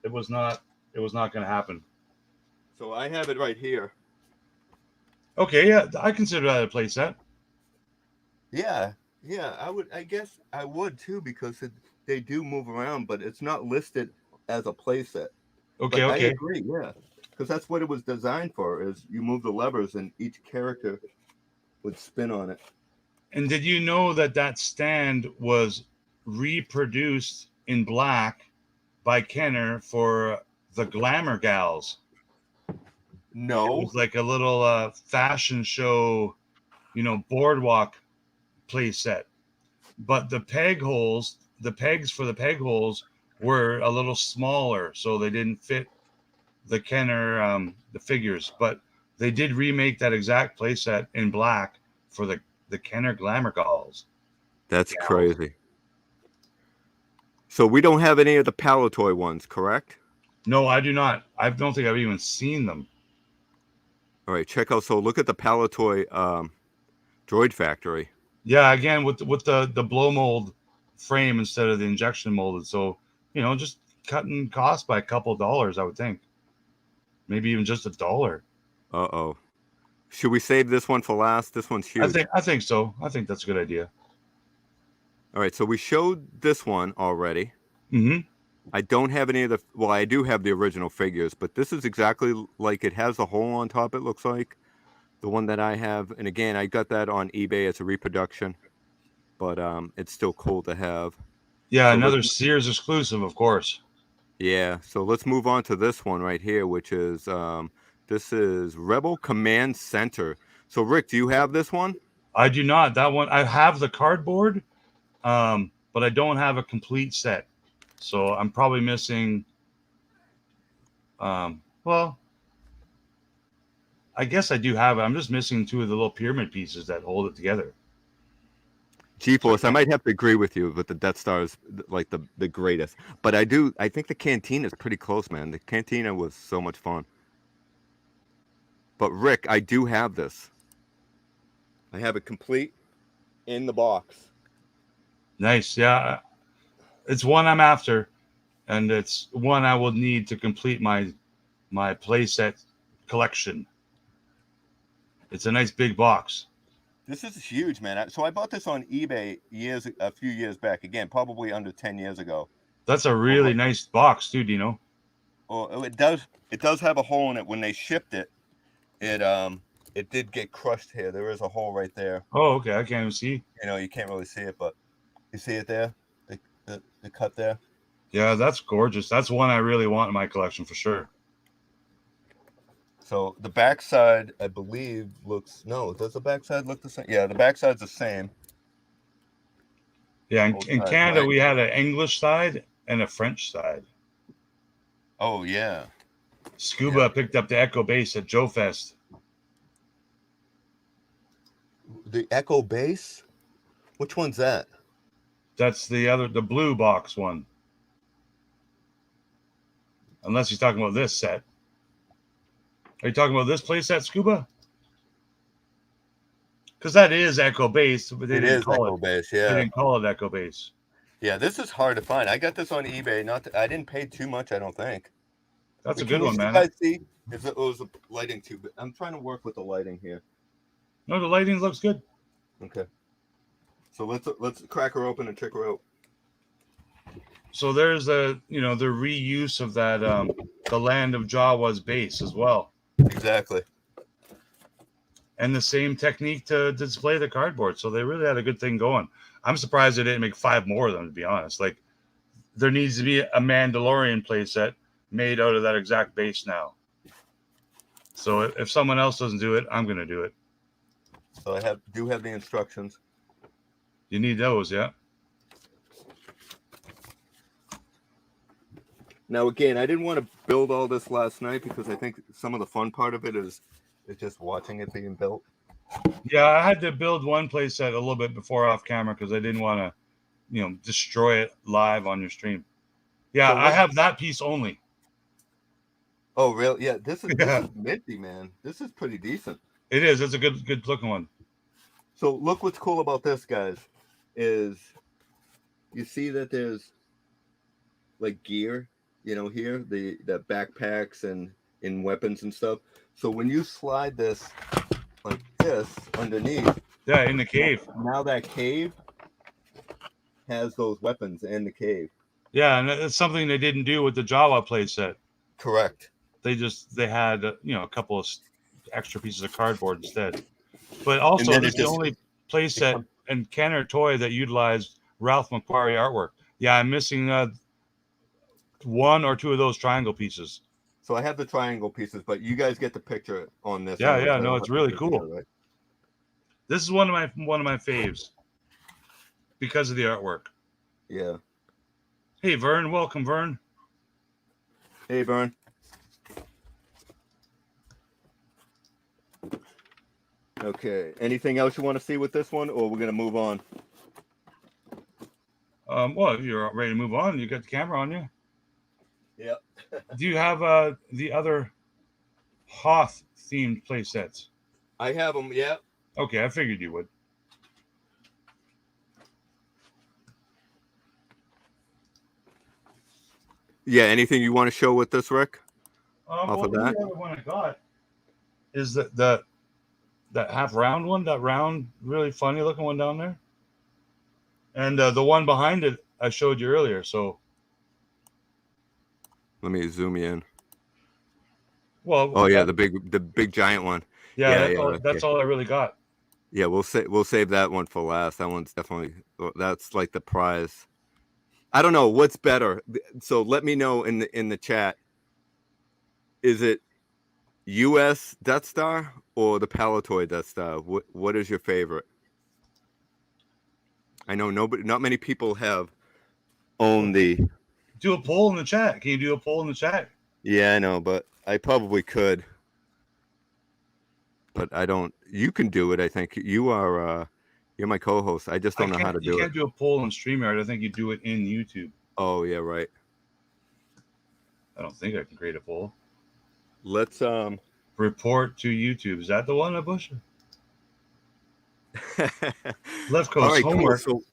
it was not. It was not going to happen. So I have it right here. Okay, yeah, I consider that a playset. Yeah, yeah. I would. I guess I would too because they do move around, but it's not listed as a playset. Okay, But I okay. agree. Yeah, because that's what it was designed for. Is you move the levers and each character would spin on it. And did you know that stand was reproduced in black by Kenner for the Glamour Gals? It No. was like a little fashion show, boardwalk play set. But the peg holes, the pegs for the peg holes were a little smaller, so they didn't fit the Kenner the figures. But they did remake that exact playset in black for the Kenner Glamour Gals. That's crazy. So we don't have any of the Palatoy ones, correct? No, I do not. I don't think I've even seen them. All right, check out. So look at the Palatoy Droid Factory. Yeah, again with the blow mold frame instead of the injection molded. So just cutting costs by a couple of dollars, I would think. Maybe even just $1. Uh-oh. Should we save this one for last? This one's huge. I think so. I think that's a good idea. All right, so we showed this one already. Mm-hmm. I don't have any of the, well, I do have the original figures, but this is exactly like it has a hole on top, it looks like. The one that I have, and again, I got that on eBay as a reproduction, but it's still cool to have. Yeah, So let's, another Sears exclusive, of course. yeah, so let's move on to this one right here, which is, this is Rebel Command Center. So Rick, do you have this one? I do not. That one I have the cardboard, but I don't have a complete set. So I'm probably missing. Well, I guess I do have it. I'm just missing two of the little pyramid pieces that hold it together. So GeForce, I might have to agree with you, but the Death Star is like the greatest. But I think the Cantina is pretty close, man. The Cantina was so much fun. But Rick, I do have this. I have it complete in the box. Nice. Yeah, it's one I'm after, and it's one I will need to complete my playset collection. It's a nice big box. This is huge, man. So I bought this on eBay a few years back. Again, probably under 10 years ago. That's a really nice box, too. Do you know? Well, it does have a hole in it. When they shipped it, it did get crushed here. There is a hole right there. Oh, okay. I can't even see. You can't really see it, but you see it there, the cut there. Yeah, that's gorgeous. That's one I really want in my collection for sure. So the backside, I believe, does the backside look the same? Yeah, the backside's the same. Yeah, in Canada, we had an English side and a French side. Oh, yeah. Scuba picked up the Echo Base at Joe Fest. The Echo Base? Which one's that? That's the blue box one. Unless he's talking about this set. Are you talking about this playset, Scuba? Because that is Echo Base, but they didn't call it Base. Yeah, they didn't call it Echo Base. Yeah, this is hard to find. I got this on eBay. I didn't pay too much, I don't think. That's a good one, man. Guys see if it was a lighting too, but I'm trying to work with the lighting here. No, the lighting looks good. Okay. So let's crack her open and check her out. So there's the reuse of that the Land of Jawa's base as well. Exactly. And the same technique to display the cardboard. So they really had a good thing going. I'm surprised they didn't make 5 more of them, to be honest. Like, there needs to be a Mandalorian playset made out of that exact base now. So if someone else doesn't do it, I'm going to do it. So I do have the instructions. You need those, yeah? Now, again, I didn't want to build all this last night because I think some of the fun part of it is just watching it being built. Yeah, I had to build one playset a little bit before off camera because I didn't want to, destroy it live on your stream. Yeah, So I have that piece only. Oh, really? Yeah, this is Yeah, minty, man. This is pretty decent. it is. It's a good looking one. So look what's cool about this, guys, is you see that there's like gear, here, the backpacks and in weapons and stuff. So when you slide this like this underneath, Yeah, in the cave. now that cave has those weapons in the cave. Yeah, and it's something they didn't do with the Java playset. Correct. They had a couple of extra pieces of cardboard instead. But also, this is the only playset and Kenner toy that utilized Ralph McQuarrie artwork. Yeah, I'm missing one or two of those triangle pieces. So I have the triangle pieces, but you guys get the picture on this. Yeah, no, it's really cool. Right? This is one of my faves because of the artwork. Yeah. Hey, Vern, welcome, Vern. Hey, Vern. Okay. Anything else you want to see with this one, or we're gonna move on? Well, if you're ready to move on, you got the camera on you. Yep. Do you have the other Hoth themed play sets? I have them. Yeah. Okay, I figured you would. Yeah. Anything you want to show with this, Rick? Well, the other one I got is that half round one, that round, really funny looking one down there, and the one behind it I showed you earlier. So let me zoom you in. Well, oh yeah, the big giant one. Yeah, that's all I really got. Yeah, we'll save that one for last. That one's definitely, that's like the prize. I don't know what's better. So let me know in the chat. Is it U.S. Death Star or the Palatoy Death Star? What is your favorite? I know not many people have owned the. Do a poll in the chat. Can you do a poll in the chat? Yeah, I know, but I probably could. But I don't. You can do it. I think you're my co-host. I just don't know how to do it. You can't do a poll in StreamYard. I think you do it in YouTube. Oh yeah, right. I don't think I can create a poll. Let's report to YouTube. Is that the one, Busher? Leftcoast All right, homework. Cool. So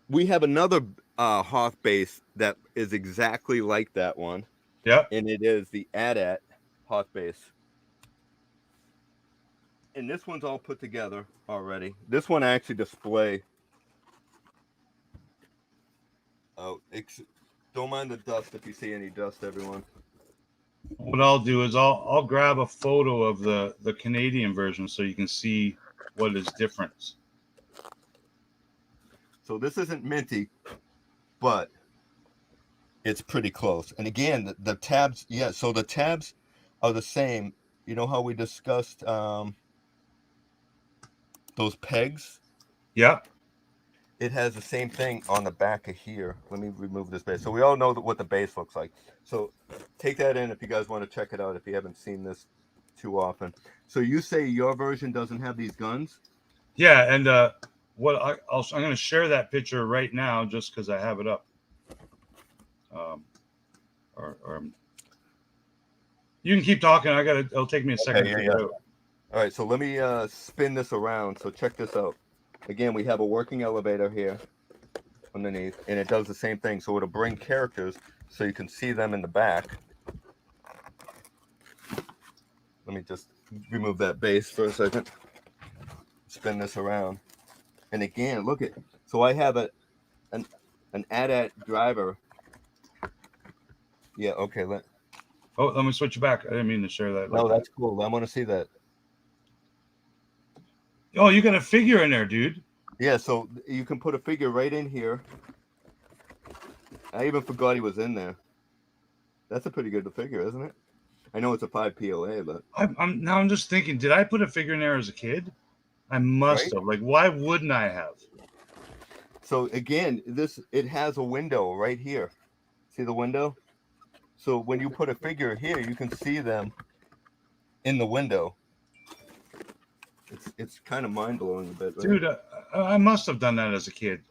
we have another Hoth base that is exactly like that one. Yeah. And it is the AT-AT Hoth base. And this one's all put together already. This one I actually display. Oh, don't mind the dust if you see any dust, everyone. What I'll do is I'll grab a photo of the Canadian version so you can see what is different. So this isn't minty, but it's pretty close. And again, the tabs, yeah, so the tabs are the same. You know how we discussed those pegs? Yeah. It has the same thing on the back of here. Let me remove this base. So we all know what the base looks like. So take that in if you guys want to check it out if you haven't seen this too often. So you say your version doesn't have these guns? Yeah, and I'm going to share that picture right now just because I have it up. You can keep talking. It'll take me a second to figure it out. All right, so let me spin this around. So check this out. Again, we have a working elevator here underneath, and it does the same thing. So it'll bring characters so you can see them in the back. Let me just remove that base for a second. Spin this around. And again, look at, so I have an AT-AT driver. Yeah, okay. Let me switch you back. I didn't mean to share that. No, that's cool. I want to see that. Oh, you got a figure in there, dude. Yeah, so you can put a figure right in here. I even forgot he was in there. That's a pretty good figure, isn't it? I know it's a 5 PLA, but I'm just thinking, did I put a figure in there as a kid? I must have. Like, why wouldn't I have? So again, it has a window right here. See the window? So when you put a figure here, you can see them in the window. It's kind of mind blowing a bit, right? Dude, I must have done that as a kid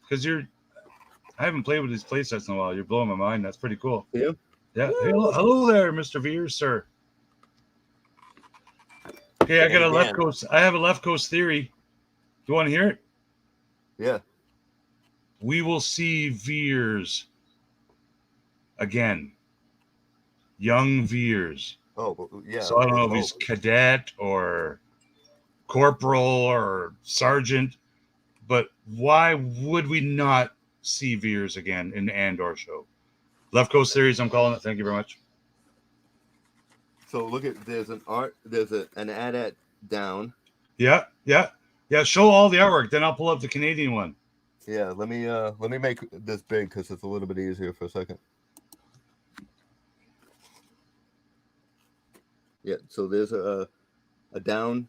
because I haven't played with these playsets in a while. You're blowing my mind. That's pretty cool. Yeah. Yeah. Hey, hello there, Mr. Veers, sir. Okay, I got a left coast. I have a left coast theory. You want to hear it? Yeah. We will see Veers again. Young Veers. Oh, yeah. So I don't know if he's cadet or corporal or sergeant, but why would we not see Veers again in the Andor show? Left Coast Series, I'm calling it. Thank you very much. So look at there's an AT-AT down. Yeah. Show all the artwork, then I'll pull up the Canadian one. Yeah, let me make this big because it's a little bit easier for a second. Yeah, so there's a down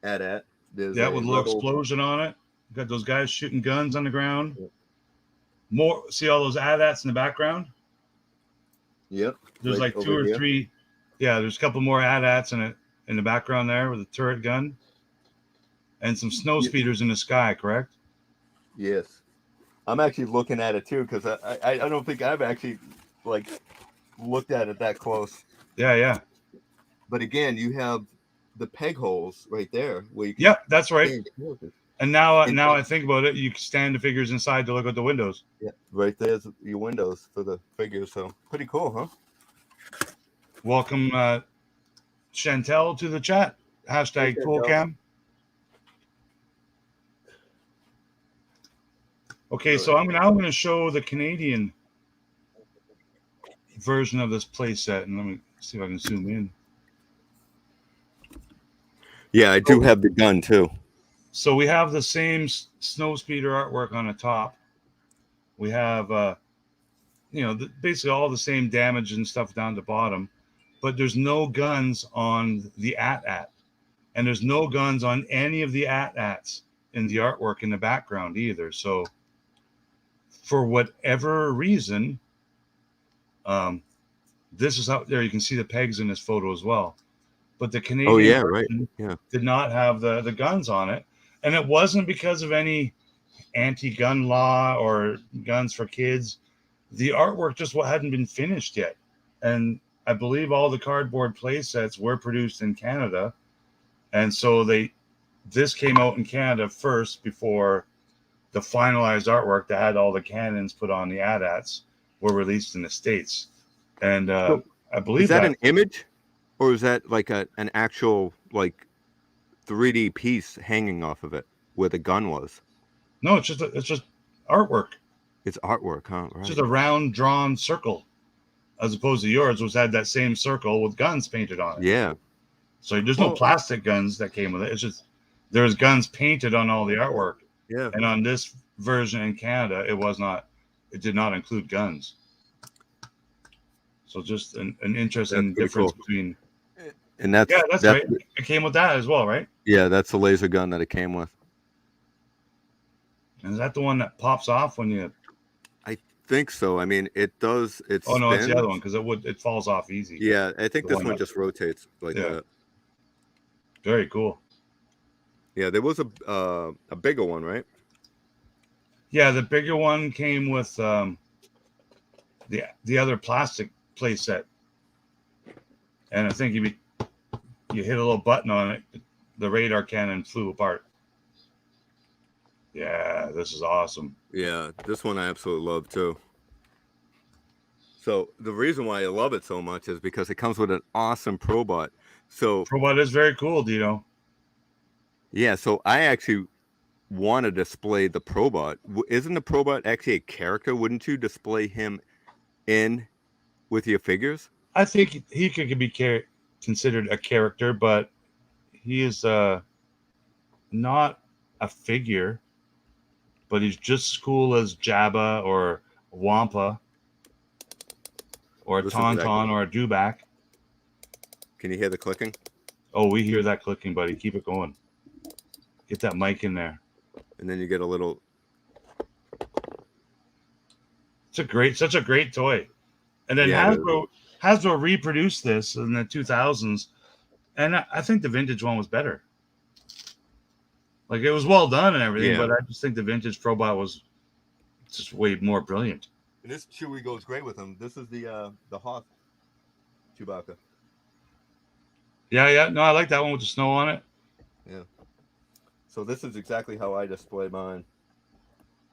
AT-AT. There's with a little explosion on it. Got those guys shooting guns on the ground. Yeah. More, see all those AT-ATs in the background? Yep. There's like two or three. Yeah, there's a couple more AT-ATs in the background there with a turret gun. And some snow speeders in the sky, correct? Yes. I'm actually looking at it too because I don't think I've actually like looked at it that close. Yeah. But again, you have the peg holes right there where you can. Yep, that's right. And now I think about it, you can stand the figures inside to look at the windows. Yeah, right there's your windows for the figures. So pretty cool, huh? Welcome, Chantel, to the chat. Hashtag Toolcam. Okay, so I'm going to show the Canadian version of this playset, and let me see if I can zoom in. Yeah, I do have the gun too. So we have the same snow speeder artwork on the top. We have, basically all the same damage and stuff down the bottom, but there's no guns on the AT-AT, and there's no guns on any of the AT-ATs in the artwork in the background either. So for whatever reason, this is out there. You can see the pegs in this photo as well. But the Canadian version did not have the guns on it. And it wasn't because of any anti-gun law or guns for kids. The artwork just hadn't been finished yet. And I believe all the cardboard play sets were produced in Canada. And so this came out in Canada first before the finalized artwork that had all the cannons put on the AT-ATs were released in the States. And I believe is that an image, or is that like an actual like 3D piece hanging off of it where the gun was? No, it's just artwork. It's artwork, huh? Right. It's just a round drawn circle, as opposed to yours, which had that same circle with guns painted on it. Yeah. So there's no plastic guns that came with it. It's just there's guns painted on all the artwork. Yeah. And on this version in Canada, it did not include guns. So just an interesting difference between. And that's right. It came with that as well, right? Yeah, that's the laser gun that it came with. And is that the one that pops off when you? I think so. I mean, it does. It's no, it's the other one because it falls off easy. Yeah, I think this one just rotates like that. Very cool. Yeah, there was a bigger one, right? Yeah, the bigger one came with the other plastic play set, and I think you hit a little button on it, the radar cannon flew apart. Yeah, this is awesome. Yeah, this one I absolutely love too. So the reason why I love it so much is because it comes with an awesome Probot. So Probot is very cool, Dino. Yeah, so I actually want to display the Probot. Isn't the Probot actually a character? Wouldn't you display him in with your figures? I think he could be considered a character, but he is not a figure. But he's just as cool as Jabba or Wampa or a Tauntaun or a Dewback. Can you hear the clicking? Oh, we hear that clicking, buddy. Keep it going. Get that mic in there. And then you get a little. Such a great toy. And then Yeah, Hasbro reproduced this in the 2000s, and I think the vintage one was better. Like, it was well done and everything, yeah. but I just think the vintage Probot was just way more brilliant. And this Chewie goes great with him. This is the Hoth Chewbacca. Yeah, yeah. No, I like that one with the snow on it. Yeah. So this is exactly how I display mine.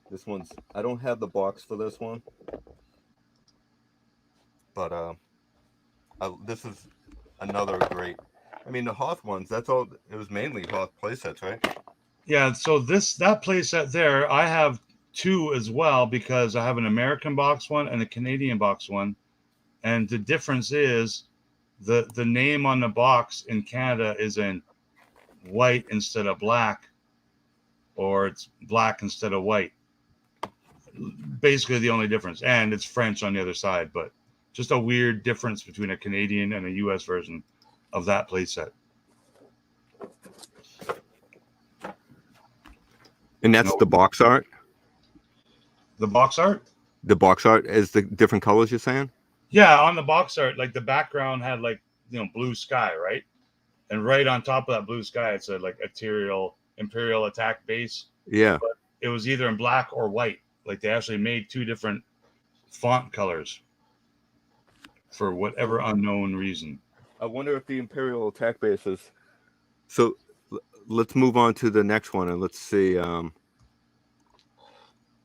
This one's, I don't have the box for this one, but this is another great. I mean, the Hoth ones. That's all. It was mainly Hoth playsets, right? Yeah. So that playset there, I have two as well because I have an American box one and a Canadian box one, and the difference is the name on the box in Canada is in white instead of black, or it's black instead of white. Basically, the only difference, and it's French on the other side, but just a weird difference between a Canadian and a U.S. version of that playset. And that's the box art. The box art? The box art is the different colors you're saying? Yeah, on the box art, like the background had like blue sky, right? And right on top of that blue sky, it said like Imperial Attack Base. Yeah. But it was either in black or white. Like they actually made two different font colors for whatever unknown reason. I wonder if the Imperial Attack Base is. So let's move on to the next one and let's see.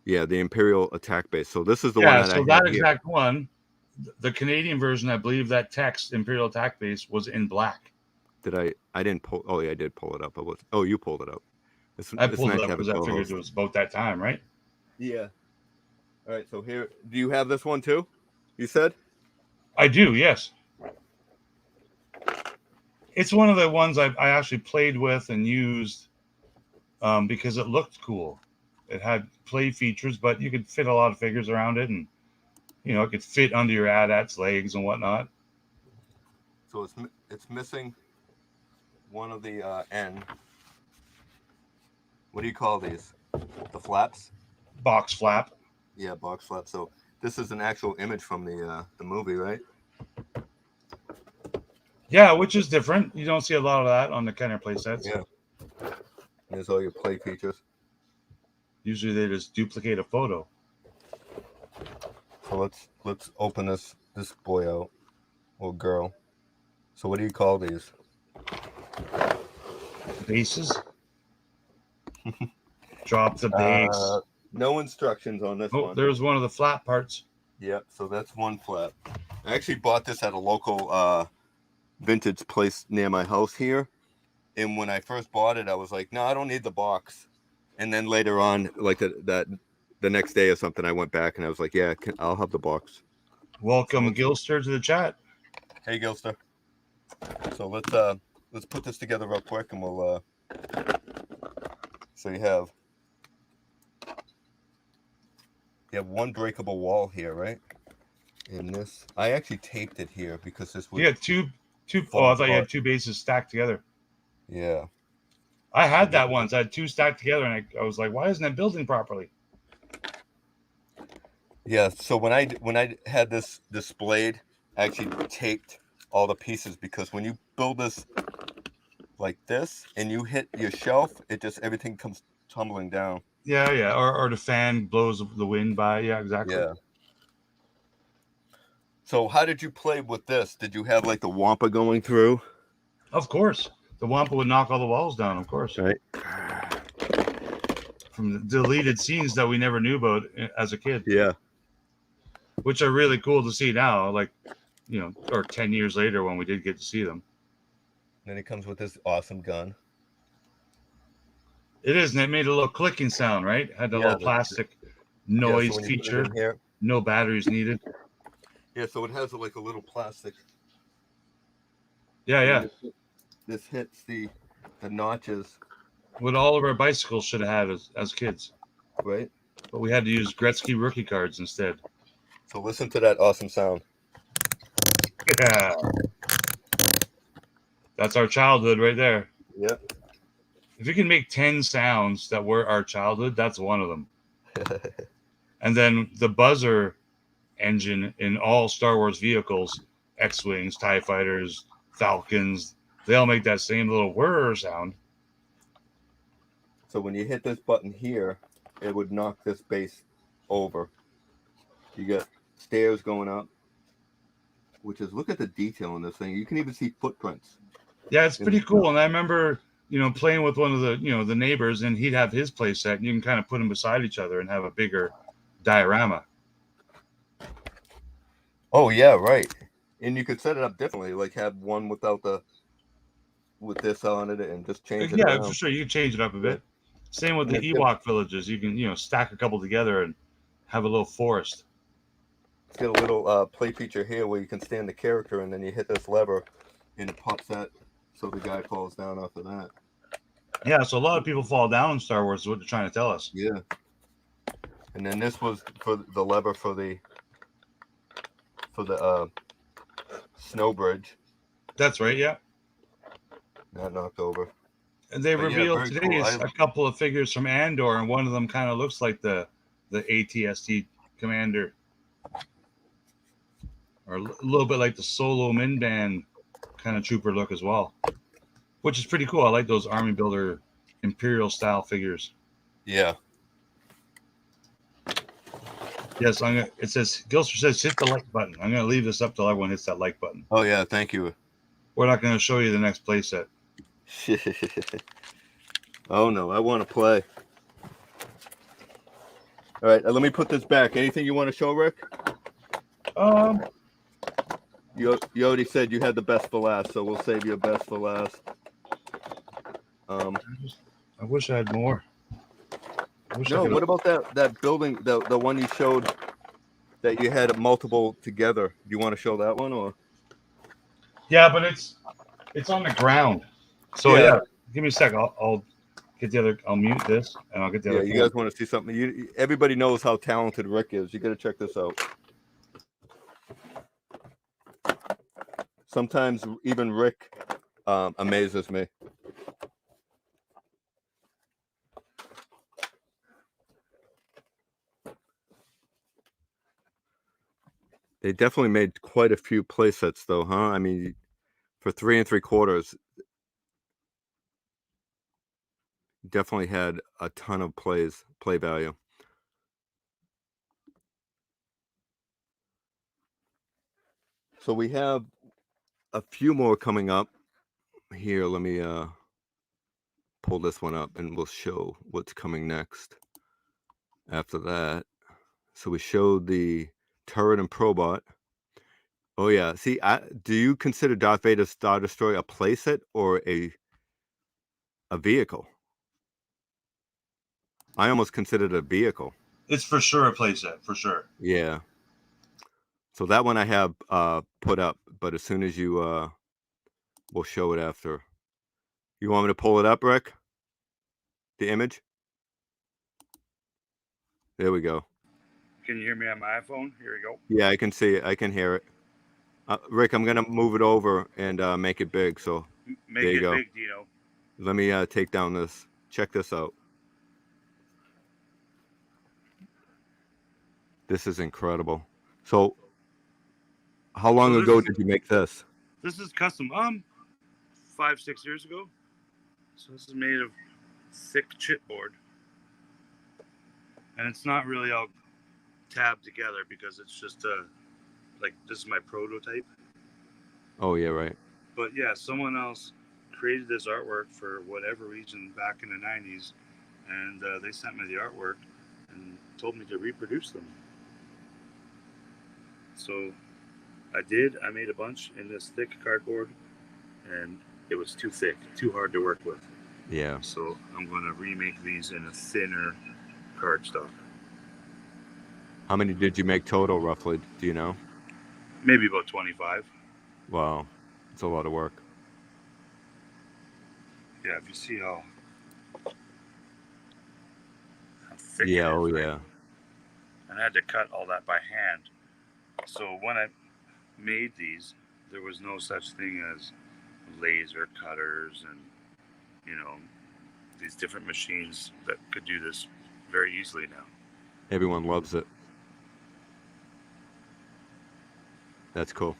Yeah, the Imperial Attack Base. So this is the one that so I that have exact one, the Canadian version, I believe that text Imperial Attack Base was in black. Did I didn't pull. Oh yeah, I did pull it up. Oh, you pulled it up. I pulled it up because I figured it was about that time, right? Yeah. All right. So here, do you have this one too? You said. I do. Yes. It's one of the ones I actually played with and used because it looked cool. It had play features, but you could fit a lot of figures around it, and it could fit under your AT-AT's legs and whatnot. So it's missing one of the end. What do you call these? The flaps? Box flap. Yeah, box flap. So this is an actual image from the movie, right? Yeah, which is different. You don't see a lot of that on the Kenner play sets. Yeah. There's all your play features. Usually they just duplicate a photo. So let's open this boy out, or girl. So what do you call these? Bases. Drop the base. No instructions on this one. There's one of the flat parts. Yep. So that's one flap. I actually bought this at a local vintage place near my house here. And when I first bought it, I was like, no, I don't need the box. And then later on, like the next day or something, I went back and I was like, yeah, I'll have the box. Welcome, Gilster, to the chat. Hey, Gilster. So let's put this together real quick, and we'll. So you have one breakable wall here, right? And this, I actually taped it here because this was. You had two. Oh, I thought you had two bases stacked together. Yeah. I had that once. I had two stacked together, and I was like, "Why isn't it building properly?" Yeah. So when I had this displayed, I actually taped all the pieces because when you build this like this and you hit your shelf, everything comes tumbling down. Yeah. Or the fan blows the wind by. Yeah, exactly. Yeah. So how did you play with this? Did you have like the Wampa going through? Of course. The Wampa would knock all the walls down, of course. Right. From the deleted scenes that we never knew about as a kid. Yeah. Which are really cool to see now, like, or 10 years later when we did get to see them. Then it comes with this awesome gun. It is, and it made a little clicking sound, right? It had the little plastic noise feature. No batteries needed. Yeah, so it has like a little plastic. Yeah. This hits the notches. What all of our bicycles should have had as kids. Right. But we had to use Gretzky rookie cards instead. So listen to that awesome sound. Yeah. That's our childhood right there. Yeah. If you can make 10 sounds that were our childhood, that's one of them. And then the buzzer engine in all Star Wars vehicles, X-Wings, TIE Fighters, Falcons. They all make that same little whir sound. So when you hit this button here, it would knock this base over. You got stairs going up, which is, look at the detail in this thing. You can even see footprints. Yeah, it's pretty cool. And I remember, playing with one of the, the neighbors, and he'd have his play set, and you can kind of put them beside each other and have a bigger diorama. Oh yeah, right. And you could set it up differently, like have one with this on it and just change it Yeah, around. for sure. You can change it up a bit. Same with And the Ewok villages. You can, stack a couple together and have a little forest. It's got a little play feature here where you can stand the character and then you hit this lever and it pops that so the guy falls down off of that. Yeah, so a lot of people fall down in Star Wars is what they're trying to tell us. Yeah. And then this was for the lever for the snow bridge. That's right, yeah. That knocked over. And they revealed today a couple of figures from Andor, and one of them kind of looks like the ATST commander, or a little bit like the Solo Minban kind of trooper look as well, which is pretty cool. I like those Army Builder Imperial style figures. Yeah. Yes, it says, Gilster says, hit the like button. I'm going to leave this up till everyone hits that like button. Oh yeah, thank you. We're not going to show you the next playset. Oh no, I want to play. All right, let me put this back. Anything you want to show, Rick? You already said you had the best for last, so we'll save your best for last. I wish I had more. No, what about that building, the one you showed that you had multiple together? Do you want to show that one or? Yeah, but it's on the ground. So yeah, give me a sec. I'll get the other. I'll mute this and I'll get the other. Yeah, you guys want to see something? Everybody knows how talented Rick is. You got to check this out. Sometimes even Rick amazes me. They definitely made quite a few play sets though, huh? I mean, for 3 3/4, definitely had a ton of play value. So we have a few more coming up here. Let me pull this one up and we'll show what's coming next after that. So we showed the turret and probot. Oh yeah, see, do you consider Darth Vader's Star Destroyer a playset or a vehicle? I almost consider it a vehicle. It's for sure a playset, for sure. Yeah. So that one I have put up, but as soon as you we'll show it after. You want me to pull it up, Rick? The image? There we go. Can you hear me on my iPhone? Here we go. Yeah, I can see it. I can hear it. Rick, I'm gonna move it over and make it big. So make there you it go. big, Dino. Let me take down this. Check this out. This is incredible. So, how long ago did you make this? This is custom. 5-6 years ago. So this is made of thick chipboard, and it's not really all tabbed together because it's just like this is my prototype. Oh yeah, right. But yeah, someone else created this artwork for whatever reason back in the 90s, and they sent me the artwork and told me to reproduce them. So I did. I made a bunch in this thick cardboard, and it was too thick, too hard to work with. Yeah. So I'm going to remake these in a thinner cardstock. How many did you make total, roughly? Do you know? Maybe about 25. Wow, it's a lot of work. Yeah, if you see how thick yeah, it is, oh right? yeah. And I had to cut all that by hand. So when I made these, there was no such thing as laser cutters and, these different machines that could do this very easily now. Everyone loves it. That's cool.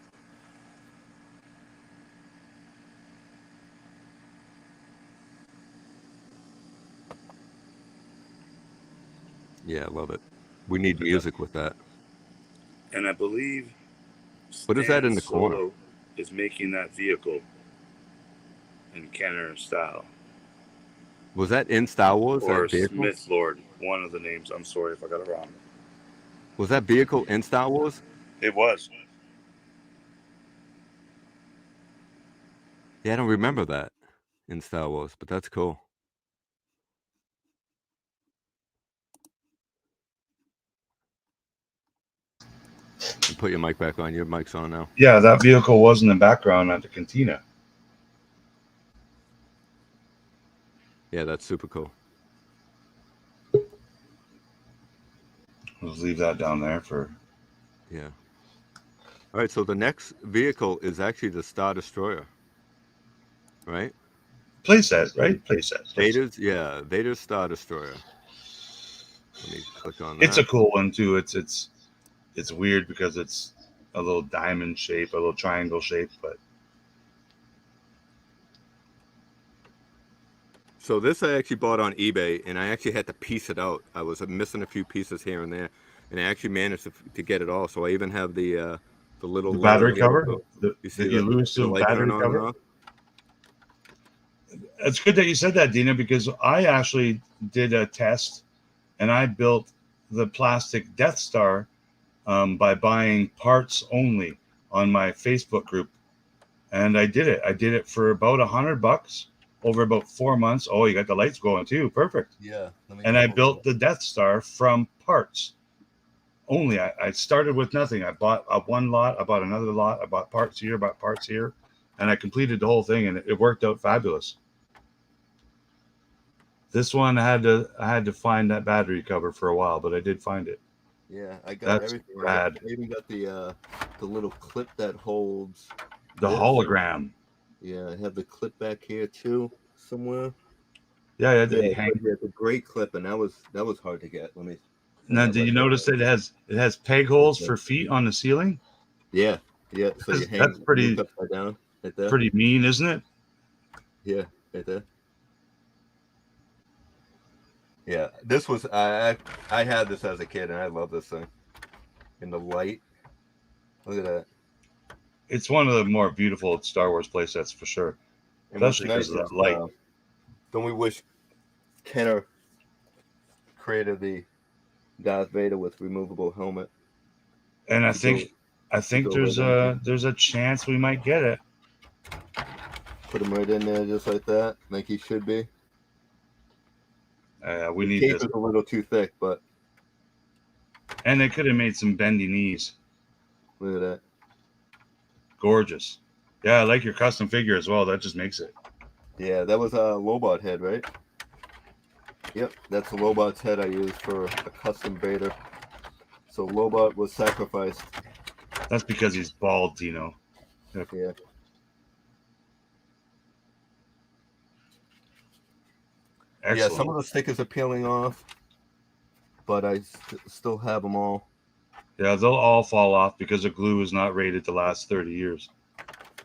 Yeah, I love it. We need music with that. And I believe What is that Stan in the corner? Solo is making that vehicle in Kenner style. Was that in Star Wars, Or that vehicle? Smith Lord, one of the names. I'm sorry if I got it wrong. Was that vehicle in Star Wars? It was. Yeah, I don't remember that in Star Wars, but that's cool. And put your mic back on. Your mic's on now. Yeah, that vehicle was in the background at the cantina. Yeah, that's super cool. Let's leave that down there for. Yeah. All right, so the next vehicle is actually the Star Destroyer, right? Playset, right? Playset. Vader's Star Destroyer. Let me click on It's a that. cool one too. It's weird because it's a little diamond shape, a little triangle shape, but So this I actually bought on eBay, and I actually had to piece it out. I was missing a few pieces here and there, and I actually managed to get it all. So I even have the little the lever battery here. cover, So the you see the elusive light turn battery on and cover. off. It's good that you said that, Dina, because I actually did a test and I built the plastic Death Star by buying parts only on my Facebook group. And I did it. I did it for about $100 over about 4 months. Oh, you got the lights going too. Perfect. Yeah. Let me And I built the Death Star from parts only. I started with nothing. I bought one lot. I bought another lot. I bought parts here, and I completed the whole thing, and it worked out fabulous. This one I had to find that battery cover for a while, but I did find it. Yeah, I got That's everything. rad. I even got the little clip that holds The this. hologram. Yeah, I have the clip back here too somewhere. Yeah, It's a great clip, and that was hard to get. Let me. Now, did you notice that it has peg holes for feet on the ceiling? Yeah, yeah. So you That's look upside down right there. pretty mean, isn't it? Yeah, right there. Yeah, this was I had this as a kid, and I love this thing. And the light, look at that. It's one of the more beautiful Star Wars playsets for sure, And what's especially because nice of is, that light. don't we wish Kenner created the Darth Vader with removable helmet? And I think there's a chance we might get it. Put him right in there, just like that, like he should be. We the need cape this. is a little too thick, but And they could have made some bendy knees. look at that. Gorgeous. Yeah, I like your custom figure as well. That just makes it. Yeah, that was a Lobot head, right? Yep, that's the Lobot's head I used for a custom Vader. So Lobot was sacrificed. That's because he's bald, Dino. Yeah. Excellent. Yeah, some of the stickers are peeling off, but I still have them all. Yeah, they'll all fall off because the glue is not rated to last 30 years.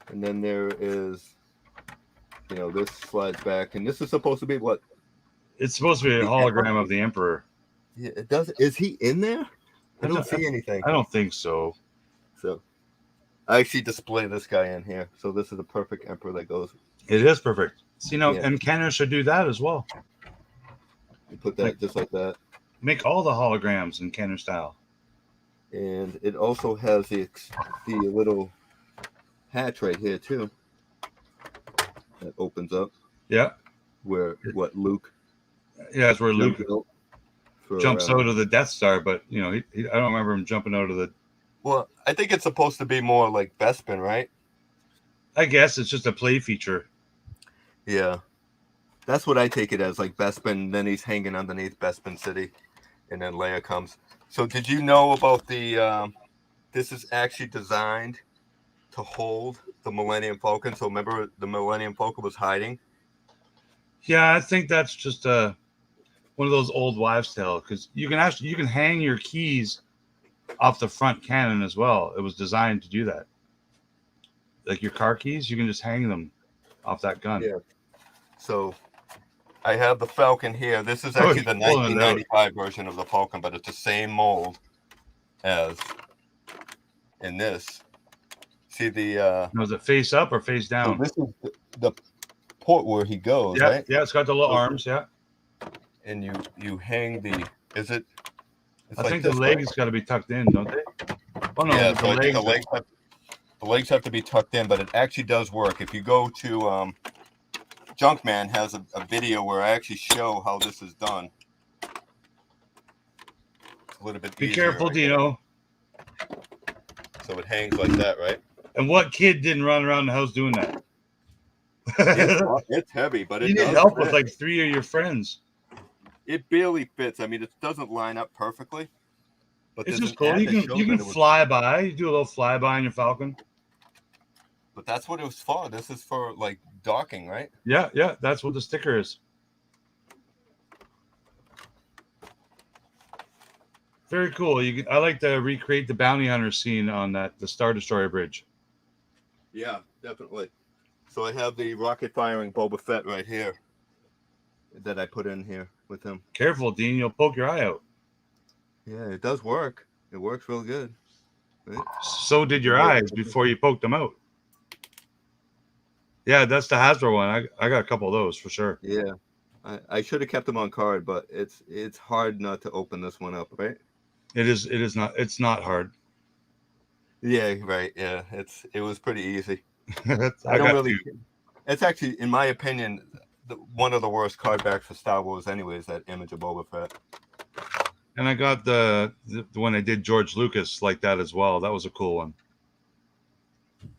And then there is, this slides back, and this is supposed to be what? It's supposed to be a hologram of the Emperor. Yeah, it does. Is he in there? I don't see anything. I don't think so. So I actually display this guy in here. So this is the perfect Emperor that goes. It is perfect. See, and Kenner should do that as well. You put that just like that. Make all the holograms in Kenner style. And it also has the little hatch right here too. That opens up. Yeah. Where Luke? Yeah, that's where Luke jumps out of the Death Star, but I don't remember him jumping out of the. Well, I think it's supposed to be more like Bespin, right? I guess it's just a play feature. Yeah, that's what I take it as, like Bespin. Then he's hanging underneath Bespin City, and then Leia comes. So, did you know about the? This is actually designed to hold the Millennium Falcon. So, remember the Millennium Falcon was hiding. Yeah, I think that's just one of those old wives' tale because you can hang your keys off the front cannon as well. It was designed to do that. Like your car keys, you can just hang them off that gun. Yeah. So I have the Falcon here. This is Oh, actually you're the pulling it out. 1995 version of the Falcon, but it's the same mold as in this. See the Was it face up or face so down? this is the port where he goes, Yeah, right? yeah, it's got the little So- arms. Yeah, And you hang the is it it's I like think the this, right? legs got to be tucked in, don't they? Oh no, Yeah, the so I think legs. the legs have to be tucked in, but it actually does work. If you go to Junkman has a video where I actually show how this is done. It's a little bit Be easier. careful, Dino. So it hangs like that, right? And what kid didn't run around the house doing that? It's heavy, but it You need does help fit. with like 3 of your friends. It barely fits. I mean, it doesn't line up perfectly. But It's there's just an cool. ad You that can shows you can that it was, fly by. You do a little flyby on your Falcon. but that's what it was for. This is for like docking, right? Yeah, yeah, that's what the sticker is. Very cool. I like to recreate the bounty hunter scene on the Star Destroyer bridge. Yeah, definitely. So I have the rocket firing Boba Fett right here that I put in here with him. Careful, Dean. You'll poke your eye out. Yeah, it does work. It works real good. Right? So did your eyes before you poked them out. Yeah, that's the Hasbro one. I got a couple of those for sure. Yeah, I should have kept them on card, but it's hard not to open this one up, right? It's not hard. Yeah, right. Yeah, it was pretty easy. I don't got really. two. It's actually, in my opinion, one of the worst card backs for Star Wars, anyways. That image of Boba Fett. And I got the one I did George Lucas like that as well. That was a cool one.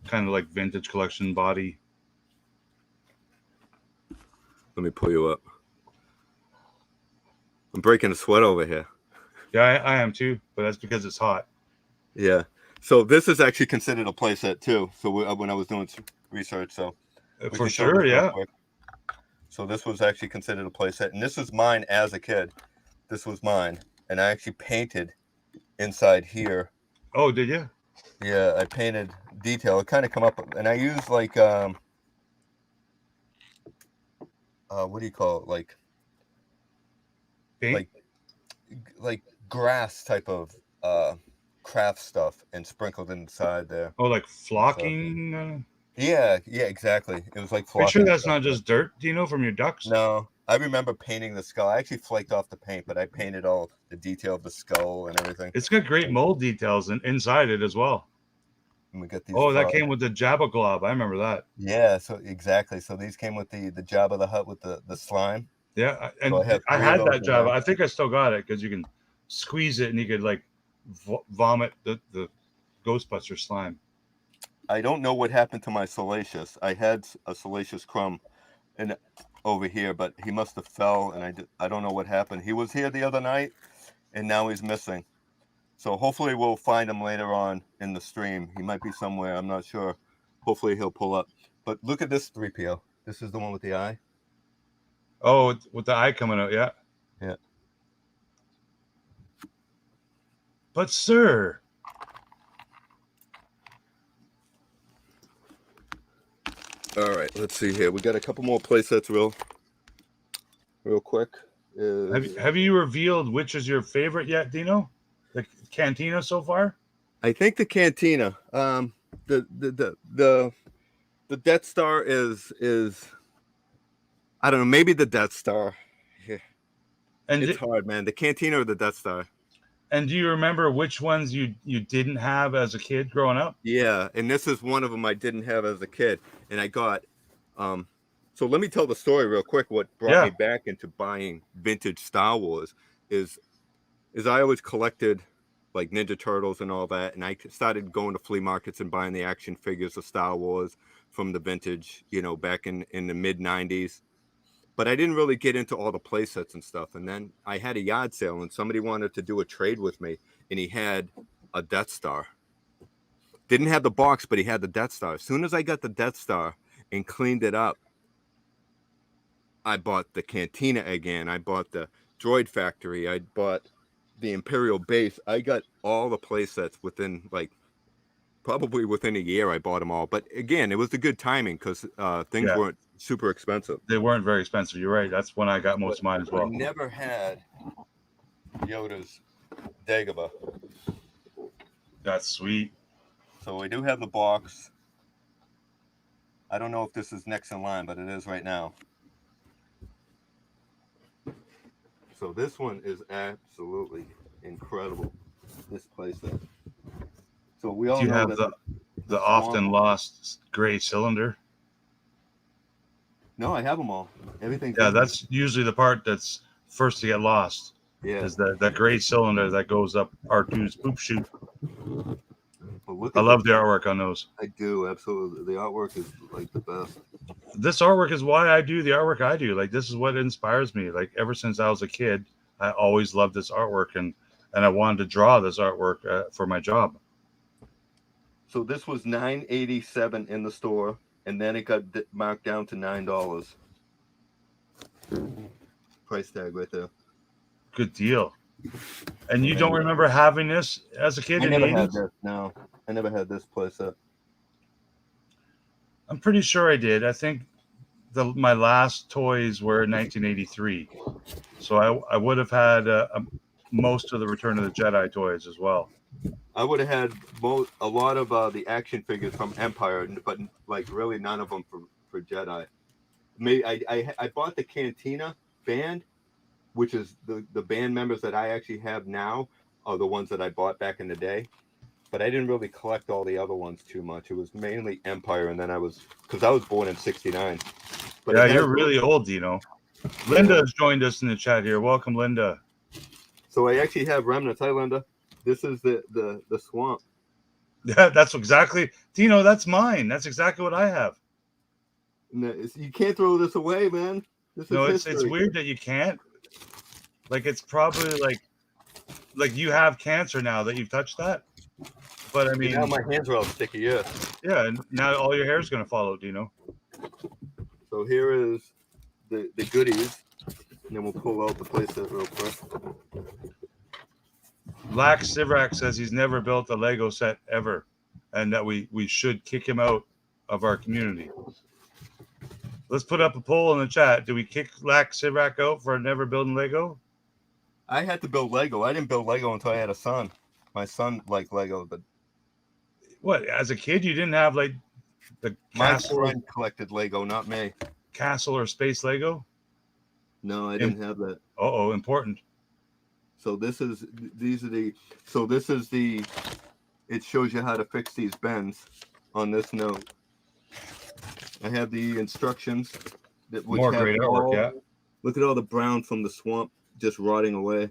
Kind of like vintage collection body. Let me pull you up. I'm breaking a sweat over here. Yeah, I am too, but that's because it's hot. Yeah. So this is actually considered a playset too. So when I was doing some research, so For sure, yeah. So this was actually considered a playset, and this was mine as a kid. This was mine, and I actually painted inside here. Oh, did you? Yeah, I painted detail. It kind of come up, and I used like what do you call it? Paint? Like grass type of craft stuff, and sprinkled inside there. Oh, like flocking? Yeah, exactly. It was like Are you flocking sure that's stuff. not just dirt, do you know, from your ducks? No, I remember painting the skull. I actually flaked off the paint, but I painted all the detail of the skull and everything. It's got great mold details inside it as well. And we got these. Oh, that came with the Jabba Glob. I remember that. Yeah, so exactly. So these came with the Jabba the Hutt with the slime. Yeah, and So I three had of that those in Jabba. there. I think I still got it because you can squeeze it and you could like vomit the Ghostbuster slime. I don't know what happened to my Salacious. I had a Salacious Crumb over here, but he must have fell, and I don't know what happened. He was here the other night, and now he's missing. So hopefully we'll find him later on in the stream. He might be somewhere. I'm not sure. Hopefully he'll pull up. But look at this 3PO. This is the one with the eye. Oh, with the eye coming out, yeah. Yeah. But sir, all right, let's see here. We got a couple more play sets real quick. have you revealed which is your favorite yet, Dino? The Cantina so far? I think the Cantina. The Death Star is I don't know, maybe the Death Star. Yeah. And it's hard, man. The Cantina or the Death Star. And do you remember which ones you didn't have as a kid growing up? Yeah, and this is one of them I didn't have as a kid, and I got. So let me tell the story real quick. What brought me back into buying vintage Star Wars is I always collected like Ninja Turtles and all that, and I started going to flea markets and buying the action figures of Star Wars from the vintage, back in the mid '90s. But I didn't really get into all the play sets and stuff. And then I had a yard sale, and somebody wanted to do a trade with me, and he had a Death Star. Didn't have the box, but he had the Death Star. As soon as I got the Death Star and cleaned it up, I bought the Cantina again. I bought the Droid Factory. I bought the Imperial base, I got all the play sets within like probably within a year. I bought them all, but again, it was a good timing because things Yeah, weren't super expensive. they weren't very expensive. You're right. That's when I got most of mine as I well. never had Yoda's Dagobah, That's sweet. so we do have the box. I don't know if this is next in line, but it is right now. So this one is absolutely incredible. This playset. So we all Do you know have that the Swamp. often lost gray cylinder? No, I have them all. Everything's Yeah, in here. that's usually the part that's first to get lost. Yeah. Is that gray cylinder that goes up R2's poop chute. But look I at love the artwork on those. I do, absolutely. The artwork is like the best. This artwork is why I do the artwork I do. Like, this is what inspires me. Like, ever since I was a kid, I always loved this artwork, and I wanted to draw this artwork for my job. So this was $9.87 in the store, and then it got marked down to $9. Price tag right there. Good deal. And you don't remember having this as a kid I in the never 80s? had this. No, I never had this playset. I'm pretty sure I did. I think my last toys were in 1983. So I would have had most of the Return of the Jedi toys as well. I would have had a lot of the action figures from Empire, but like really none of them for Jedi. Maybe I bought the Cantina band, which is the band members that I actually have now are the ones that I bought back in the day. But I didn't really collect all the other ones too much. It was mainly Empire, and then I was born in '69. But yeah, you're really old, Dino. Linda has joined us in the chat here. Welcome, Linda. So I actually have remnants. Hi, Linda. This is the swamp. Yeah, that's exactly, Dino, that's mine. That's exactly what I have. You can't throw this away, man. This is it's weird that you can't. Like, it's probably like you have cancer now that you've touched that. But I mean, now my hands are all sticky. Yeah. Yeah, and now all your hair is going to follow, Dino. So here is the goodies, and then we'll pull out the playset real quick. Lack Sivrak says he's never built a Lego set ever, and that we should kick him out of our community. Let's put up a poll in the chat. Do we kick Lack Sivrak out for never building Lego? I had to build Lego. I didn't build Lego until I had a son. My son liked Lego, but what, as a kid you didn't have like the my friend collected Lego, not me. Castle or space Lego? No, I didn't have that. Uh-oh, important. So this is it shows you how to fix these bends on this note. I have the instructions that more great artwork. Yeah, look at all the brown from the swamp just rotting away.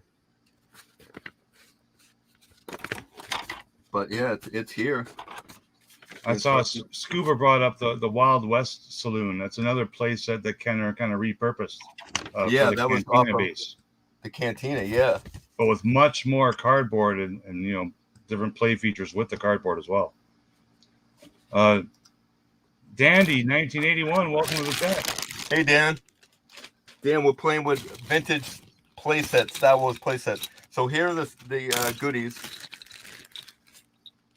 But yeah, it's here. I saw Scuba brought up the Wild West Saloon. That's another place that kind of repurposed. Yeah, that was off base. The Cantina, yeah. But with much more cardboard and different play features with the cardboard as well. Dandy 1981, welcome to the chat. Hey Dan. Dan, we're playing with vintage playsets, Star Wars playsets. So here are the goodies.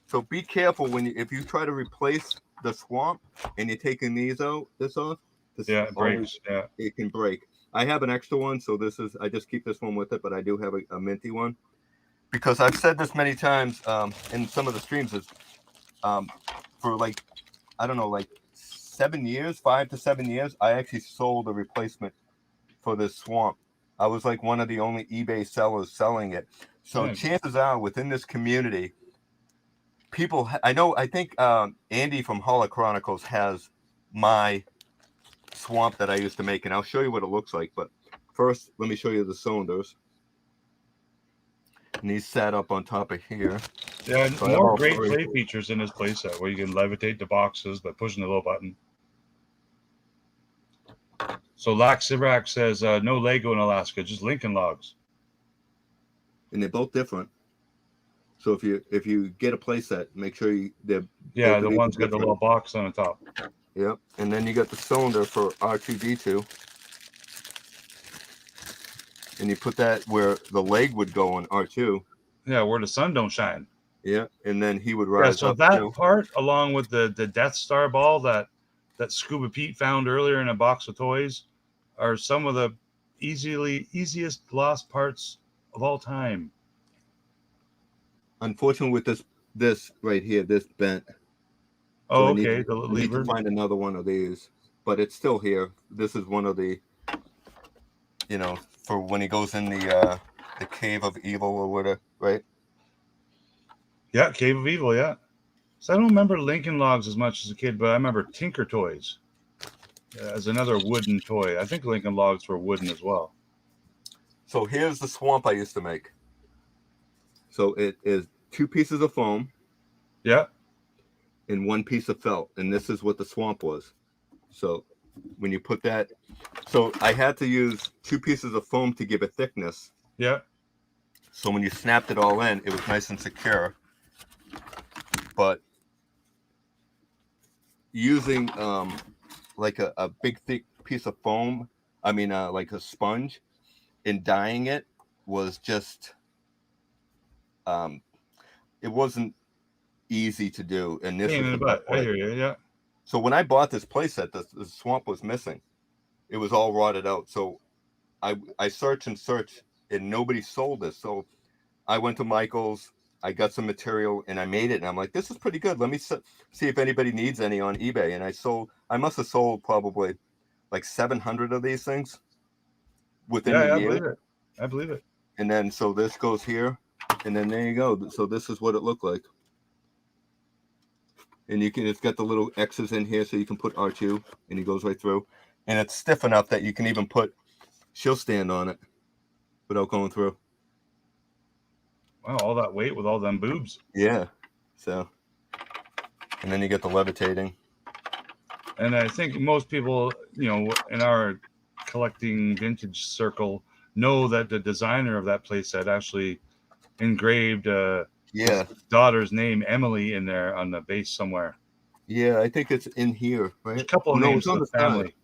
So be careful if you try to replace the swamp and you're taking these out, this off. It breaks. Yeah, it can break. I have an extra one, so I just keep this one with it, but I do have a minty one because I've said this many times in some of the streams. Is for like 5 to 7 years, I actually sold a replacement for this swamp. I was like one of the only eBay sellers selling it. So chances are within this community, people, I think Andy from Holla Chronicles has my swamp that I used to make, and I'll show you what it looks like. But first, let me show you the cylinders. And these sat up on top of here. Yeah, and so more great play features in this playset where you can levitate the boxes by pushing the little button. So Lack Sivrak says no Lego in Alaska, just Lincoln Logs. And they're both different. So if you get a playset, make sure the one's got the little box on the top. Yep, and then you got the cylinder for R2D2. and you put that where the leg would go on R2. Yeah, where the sun don't shine. Yeah, and then he would Yeah, rise so up that too. part, along with the Death Star ball that Scuba Pete found earlier in a box of toys, are some of the easiest lost parts of all time. Unfortunately, with this right here, this bent. So Oh, okay, the I need to lever. find another one of these, but it's still here. This is one of the, for when he goes in the cave of evil or whatever, right? Yeah, Cave of Evil. Yeah. So I don't remember Lincoln Logs as much as a kid, but I remember Tinker Toys as another wooden toy. I think Lincoln Logs were wooden as well. So here's the swamp I used to make. So it is 2 pieces of foam Yeah. and 1 piece of felt, and this is what the swamp was. So when you put that, so I had to use 2 pieces of foam to give it thickness. Yeah. So when you snapped it all in, it was nice and secure. But using like a big thick piece of foam, I mean like a sponge, and dyeing it was just it wasn't easy to do. And this Pain is in the the best butt. I way. hear you. Yeah. So when I bought this playset, the swamp was missing. It was all rotted out. So I searched and searched, and nobody sold this. So I went to Michael's. I got some material and I made it. And I'm like, this is pretty good. Let me see if anybody needs any on eBay. And I must have sold probably like 700 of these things within Yeah, the yeah, I year. believe it. I believe it. And then so this goes here, and then there you go. So this is what it looked like. And it's got the little X's in here, so you can put R2, and he goes right through. And it's stiff enough that you can even put shield stand on it without going through. Wow, all that weight with all them boobs. Yeah. So, and then you get the levitating. And I think most people, in our collecting vintage circle, know that the designer of that playset actually engraved his Yeah. daughter's name, Emily, in there on the base somewhere. Yeah, I think it's in here, right? There's a couple Oh, of no, names it's on of the the family. side.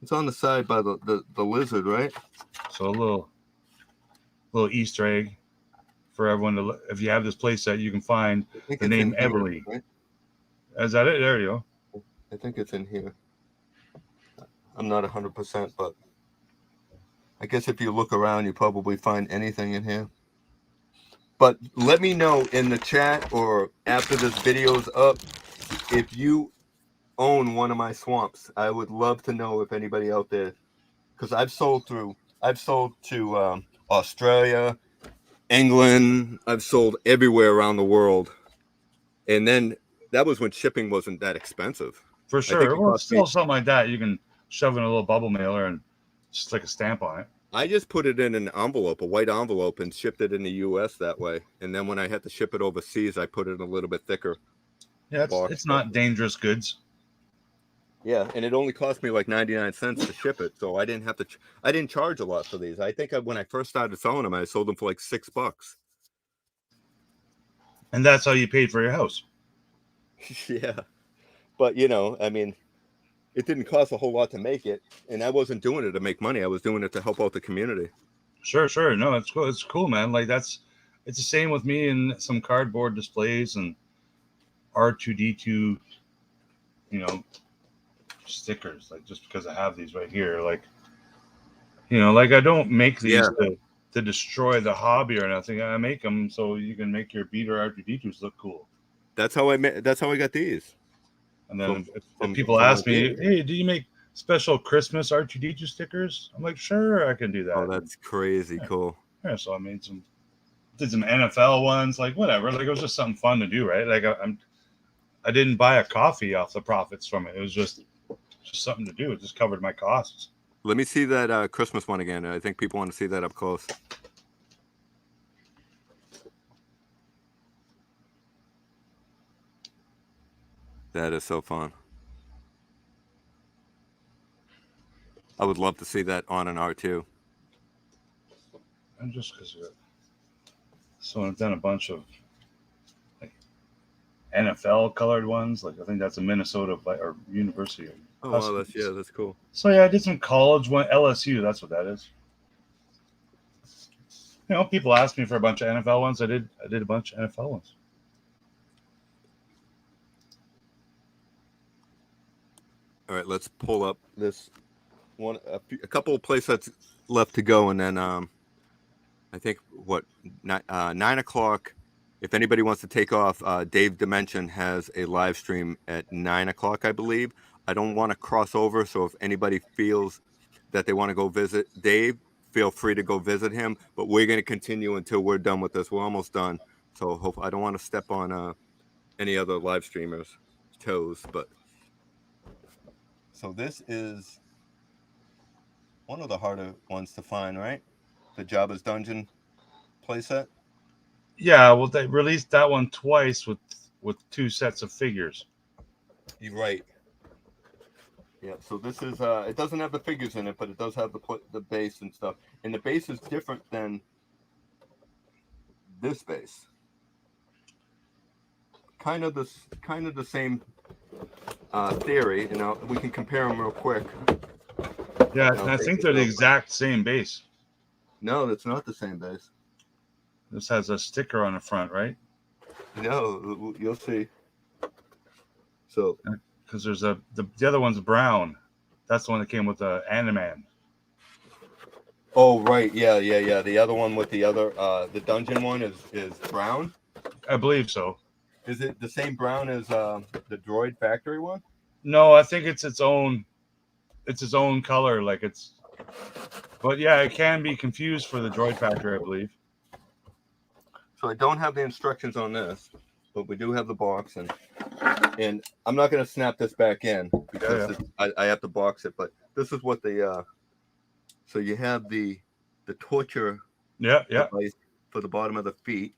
It's on the side by the lizard, right? So a little Easter egg for everyone to look. If you have this playset, you can find I think the it's name in here, Emily. right? Is that it? There you go. I think it's in here. I'm not 100%, but I guess if you look around, you probably find anything in here. But let me know in the chat or after this video's up if you own one of my swamps. I would love to know if anybody out there, because I've sold to Australia, England. I've sold everywhere around the world, and then that was when shipping wasn't that expensive. For I think sure. it Well, cost me. still something like that. You can shove in a little bubble mailer and stick a stamp on it. I just put it in an envelope, a white envelope, and shipped it in the U.S. that way. And then when I had to ship it overseas, I put it in a little bit thicker Yeah, box. it's not dangerous goods. Yeah, and it only cost me like 99 cents to ship it, so I didn't have to. I didn't charge a lot for these. I think when I first started selling them, I sold them for like $6. And that's how you paid for your house. Yeah, but I mean, it didn't cost a whole lot to make it, and I wasn't doing it to make money. I was doing it to help out the community. Sure. No, it's cool. It's cool, man. Like it's the same with me and some cardboard displays and R2D2, stickers. Like just because I have these right here, like I don't make these to destroy the hobby or nothing. I make them so you can make your beater R2D2s look cool. That's how I got these. And then if people ask me, hey, do you make special Christmas R2D2 stickers? I'm like, sure, I can do that. Oh, that's crazy cool. Yeah, so I did some NFL ones, like whatever. Like it was just something fun to do, right? Like I didn't buy a coffee off the profits from it. It was just something to do. It just covered my costs. Let me see that Christmas one again. I think people want to see that up close. That is so fun. I would love to see that on an R2. And just because so I've done a bunch of like NFL colored ones. Like I think that's a Minnesota or University. Oh, wow, that's cool. So yeah, I did some college one, LSU. That's what that is. You know, people ask me for a bunch of NFL ones. I did a bunch of NFL ones. All right, let's pull up this one. A couple of playsets left to go, and then I think 9 o'clock. If anybody wants to take off, Dave Dimension has a live stream at 9 o'clock, I believe. I don't want to cross over, so if anybody feels that they want to go visit Dave, feel free to go visit him. But we're going to continue until we're done with this. We're almost done, so I don't want to step on any other live streamers' toes. But so this is one of the harder ones to find, right? The Jabba's Dungeon playset. Yeah, well, they released that one twice with 2 sets of figures. You're right. Yeah, so this is it doesn't have the figures in it, but it does have the base and stuff. And the base is different than this base. Kind of the same theory. You know, we can compare them real quick. Yeah, and I think they're the exact same base. No, that's not the same base. This has a sticker on the front, right? No, you'll see. So, because there's the other one's brown. That's the one that came with the Animan. Oh right, yeah. The other one with the other the dungeon one is brown. I believe so. Is it the same brown as the Droid Factory one? No, I think it's its own color. Like it's, but yeah, it can be confused for the Droid Factory, I believe. So I don't have the instructions on this, but we do have the box, and I'm not going to snap this back in because I have to box it. But this is what the so you have the torture device for the bottom of the feet,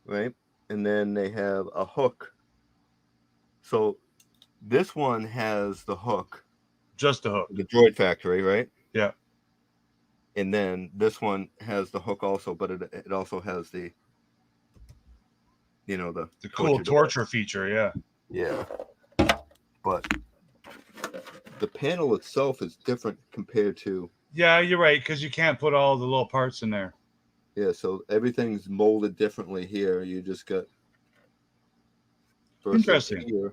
right? And then they have a hook. So this one has the hook, just the hook, the Droid Factory, right? Yeah. And then this one has the hook also, but it also has the, you know, the cool torture feature, yeah. Yeah. But the panel itself is different compared to. Yeah, you're right, because you can't put all the little parts in there. Yeah, so everything's molded differently here. You just got. Interesting. Here.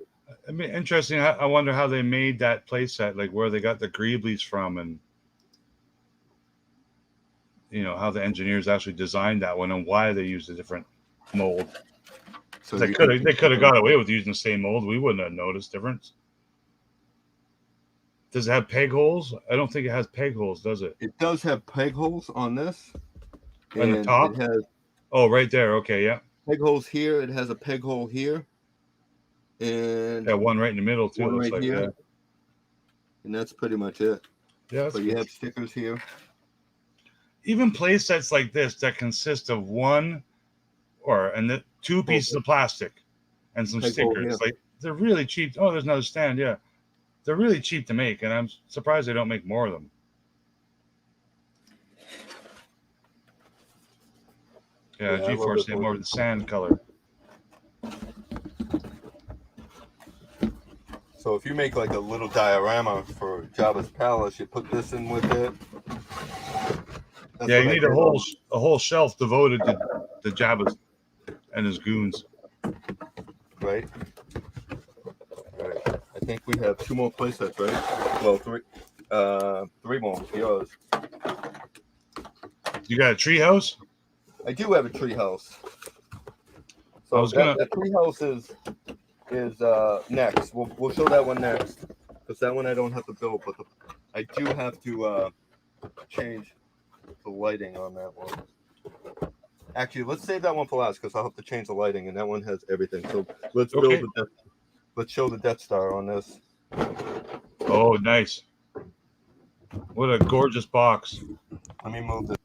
I mean, interesting. I wonder how they made that playset, like where they got the greeblies from, and you know how the engineers actually designed that one and why they used a different mold. So they could have got away with using the same mold. We wouldn't have noticed difference. Does it have peg holes? I don't think it has peg holes, does it? It does have peg holes on this. On the top? It has, right there. Okay, yeah. Peg holes here. It has a peg hole here. And one right in the middle too. One looks right like here. that. And that's pretty much it. Yeah. So you have stickers here. Even play sets like this that consist of the 2 pieces of plastic and some stickers. Like they're really cheap. Oh, there's another stand. Yeah. They're really cheap to make, and I'm surprised they don't make more of them. Yeah, GeForce, they have more of the sand color. So if you make like a little diorama for Jabba's Palace, you put this in with it. You need a whole shelf devoted to Jabba and his goons. Right. All right. I think we have 2 more playsets, right? Well, 3 more. Yours. You got a treehouse? I do have a treehouse. So the treehouse is next. We'll show that one next, because that one I don't have to build, but I do have to change the lighting on that one. Actually, let's save that one for last, because I'll have to change the lighting, and that one has everything. So let's let's show the Death Star on this. Oh, nice! What a gorgeous box. Let me move this.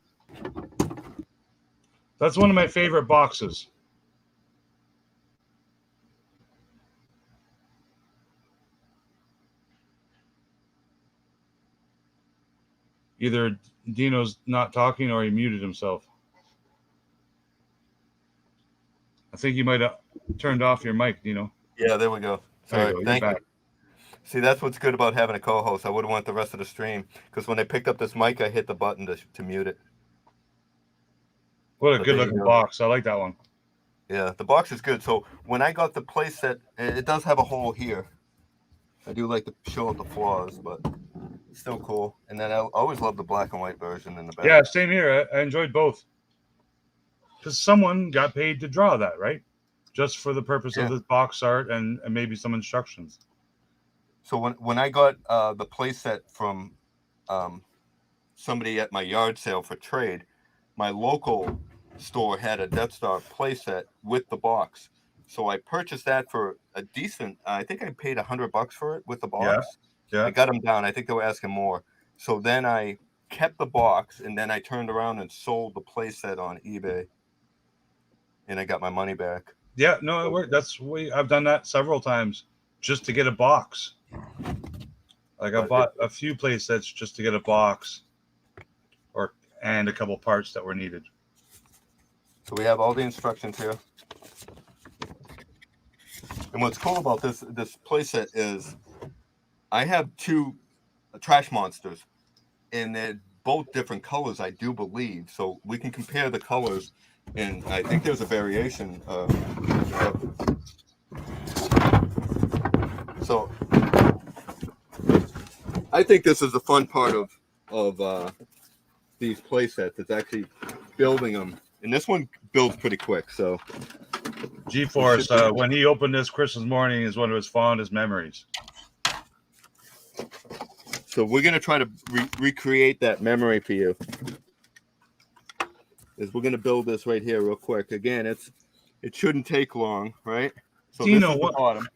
That's one of my favorite boxes. Either Dino's not talking or he muted himself. I think you might have turned off your mic, Dino. Yeah, there we go. Sorry, thank you. See, that's what's good about having a co-host. I wouldn't want the rest of the stream, because when I picked up this mic, I hit the button to mute it. What a But good there you looking go. box. I like that one. Yeah, the box is good. So when I got the playset, it does have a hole here. I do like to show the flaws, but it's still cool. And then I always love the black and white version in the back. Yeah, same here. I enjoyed both. Because someone got paid to draw that, right? Just for the purpose of Yeah. this box art and maybe some instructions. So when I got the playset from somebody at my yard sale for trade, my local store had a Death Star playset with the box. So I purchased that for a decent. I think I paid $100 for it with the Yeah, box. I yeah. got them down. I think they were asking more. So then I kept the box, and then I turned around and sold the playset on eBay, and I got my money back. Yeah, no, it worked. I've done that several times just to get a box. Like I But bought a few play sets just to get a box and a couple parts that were needed. so we have all the instructions here. And what's cool about this playset is I have two trash monsters, and they're both different colors, I do believe. So we can compare the colors, and I think there's a variation. So I think this is the fun part of these play sets. It's actually building them, and this one builds pretty quick. So G-Force, when he opened this Christmas morning, is one of his fondest memories. So we're gonna try to recreate that memory for you. Is we're gonna build this right here real quick. Again, it shouldn't take long, right? So Dino, this is the bottom.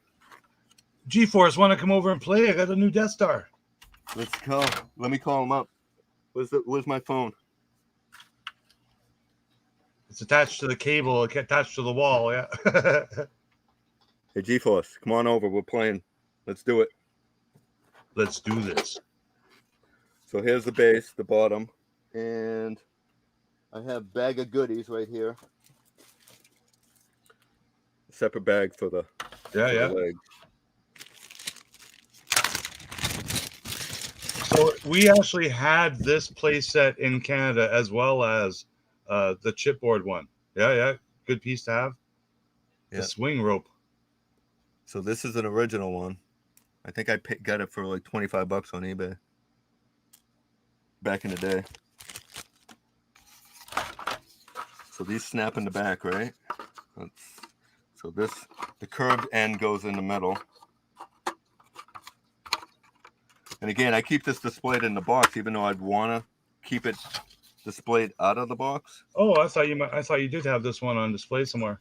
G-Force, want to come over and play? I got a new Death Star. Let's go. Let me call him up. Where's my phone? It's attached to the cable, attached to the wall. Yeah. Hey, G-Force, come on over. We're playing. Let's do it. Let's do this. So here's the base, the bottom, and I have a bag of goodies right here. A separate bag for the leg. So we actually had this play set in Canada as well as the chipboard one. Yeah. Good piece to have. Yeah. The swing rope. So this is an original one. I think I got it for like $25 on eBay back in the day. So these snap in the back, right? So the curved end goes in the middle. And again, I keep this displayed in the box, even though I'd want to keep it displayed out of the box. Oh, I thought you did have this one on display somewhere.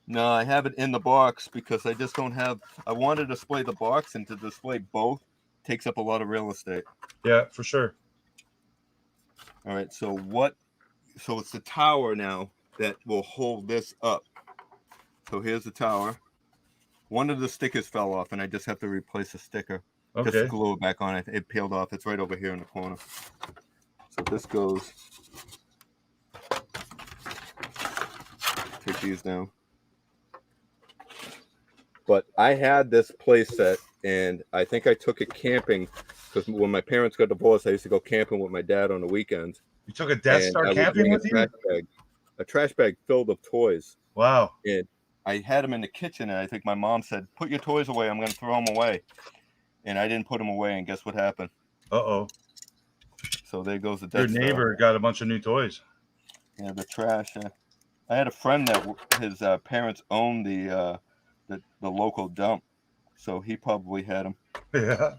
No, I have it in the box because I just don't have. I want to display the box, and to display both takes up a lot of real estate. Yeah, for sure. All right, so it's the tower now that will hold this up. So here's the tower. One of the stickers fell off, and I just have to replace the sticker. Okay. Just glue it back on. It peeled off. It's right over here in the corner. So this goes. Take these down. But I had this play set, and I think I took it camping because when my parents got divorced, I used to go camping with my dad on the weekends. You took a Death Star camping with you? A trash bag filled with toys. Wow. And I had them in the kitchen, and I think my mom said, "Put your toys away. I'm going to throw them away." And I didn't put them away, and guess what happened? Uh-oh. So there goes the Death Your neighbor got a bunch of new toys. Yeah, the trash. I had a friend that his parents owned the local dump, so he probably had them. Yeah.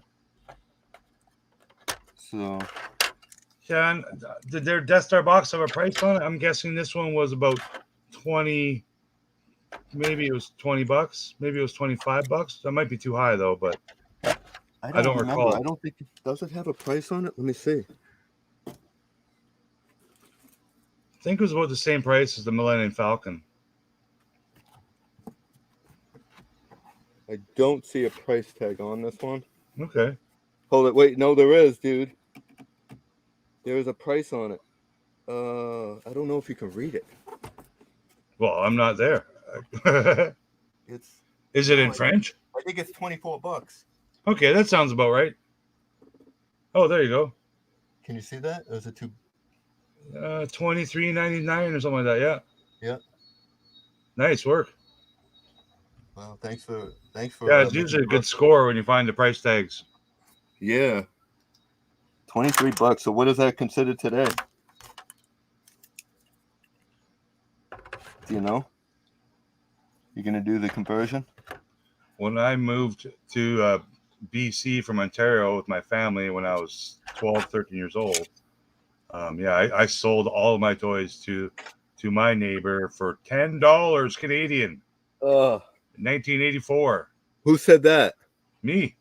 So. Yeah, and did their Death Star box have a price on it? I'm guessing this one was about 20. Maybe it was $20. Maybe it was $25. That might be too high though, but I don't remember. Recall. I don't think does it have a price on it? Let me see. I think it was about the same price as the Millennium Falcon. I don't see a price tag on this one. Okay. Hold it. Wait, no, there is, dude. There is a price on it. I don't know if you can read it. Well, I'm not there. Is it in French? I think it's $24. Okay, that sounds about right. Oh, there you go. Can you see that? Or is it too? $23.99 or something like that. Yeah. Yeah. Nice work. Well, thanks for Yeah, it's making usually a it work. good score when you find the price tags. Yeah. $23. So what is that considered today? Do you know? You're gonna do the conversion? When I moved to BC from Ontario with my family when I was 12, 13 years old, I sold all of my toys to my neighbor for $10 Canadian in 1984. Who said that? Me.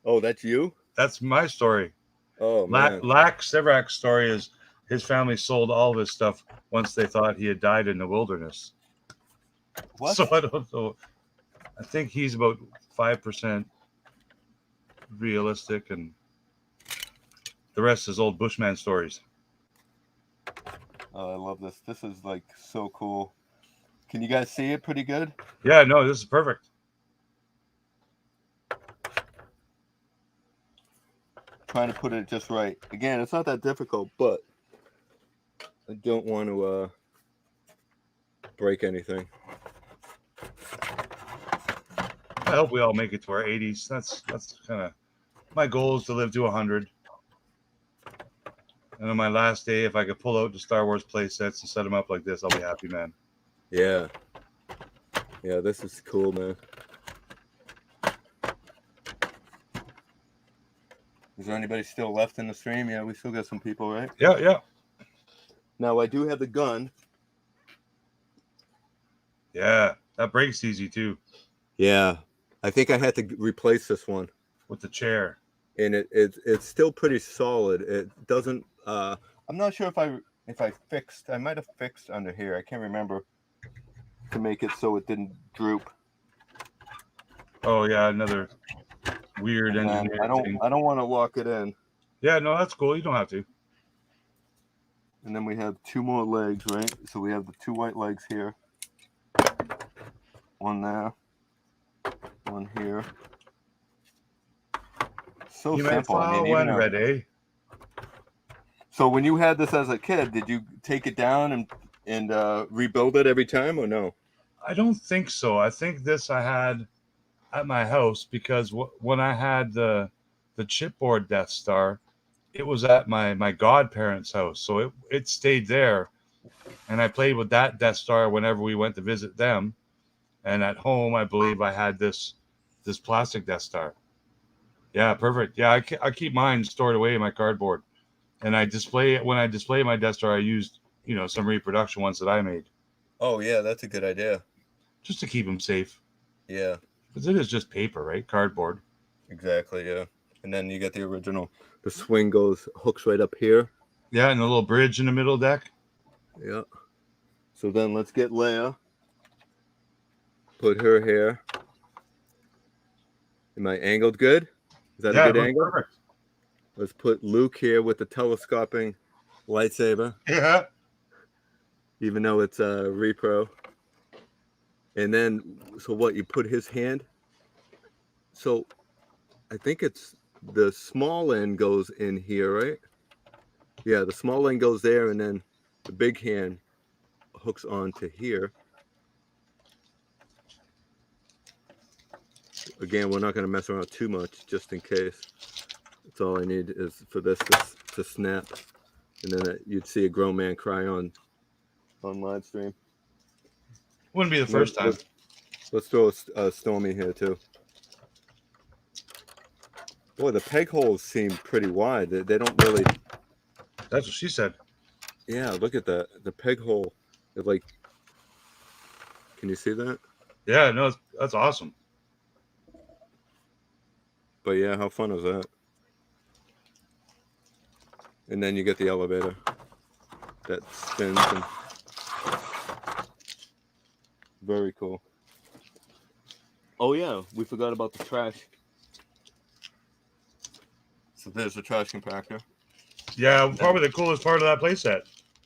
Oh, that's you? That's my story. Oh man. Lack Sevrak's story is his family sold all of his stuff once they thought he had died in the wilderness. What? So I don't know. I think he's about 5% realistic, and the rest is old Bushman stories. Oh, I love this. This is like so cool. Can you guys see it pretty good? Yeah, no, this is perfect. Trying to put it just right. Again, it's not that difficult, but I don't want to break anything. I hope we all make it to our 80s. That's kind of my goal, is to live to 100. And on my last day, if I could pull out the Star Wars play sets and set them up like this, I'll be happy, man. Yeah. Yeah, this is cool, man. Is there anybody still left in the stream? Yeah, we still got some people, right? Yeah. Now, I do have the gun. Yeah, that breaks easy, too. Yeah. I think I had to replace this one. With the chair. And it's still pretty solid. It doesn't... I'm not sure if I fixed... I might have fixed under here. I can't remember, to make it so it didn't droop. Oh, yeah, another weird engineering thing. I don't want to lock it in. Yeah, no, that's cool. You don't have to. And then we have two more legs, right? So we have the two white legs here. One there. One here. So You simple. might file when ready. So when you had this as a kid, did you take it down and rebuild it every time, or no? I don't think so. I think this I had at my house because when I had the chipboard Death Star, it was at my godparents' house, so it stayed there, and I played with that Death Star whenever we went to visit them. And at home, I believe I had this plastic Death Star. Yeah, perfect. Yeah, I keep mine stored away in my cardboard, and I display it when I display my Death Star. I used some reproduction ones that I made. Oh yeah, that's a good idea. Just to keep them safe. Yeah. Because it is just paper, right? Cardboard. Exactly, yeah. And then you get the original. The swing hooks right up here. Yeah, and a little bridge in the middle deck. Yeah. So then let's get Leia. Put her here. Am I angled good? Is that a good angle? Perfect. Let's put Luke here with the telescoping lightsaber. Yeah. Even though it's a repro. And then, so what, you put his hand? So I think it's the small end goes in here, right? Yeah, the small end goes there, and then the big hand hooks onto here. Again, we're not going to mess around too much, just in case. That's all I need is for this to snap. And then you'd see a grown man cry on live stream. Wouldn't be the first time. Let's throw a Stormy here too. Boy, the peg holes seem pretty wide. They don't really... That's what she said. Yeah, look at that. The peg hole. It's like... Can you see that? Yeah, no, that's awesome. But yeah, how fun is that? And then you get the elevator that spins. And... Very cool. Oh yeah, we forgot about the trash. So there's the trash compactor. Yeah, probably the coolest part of that playset.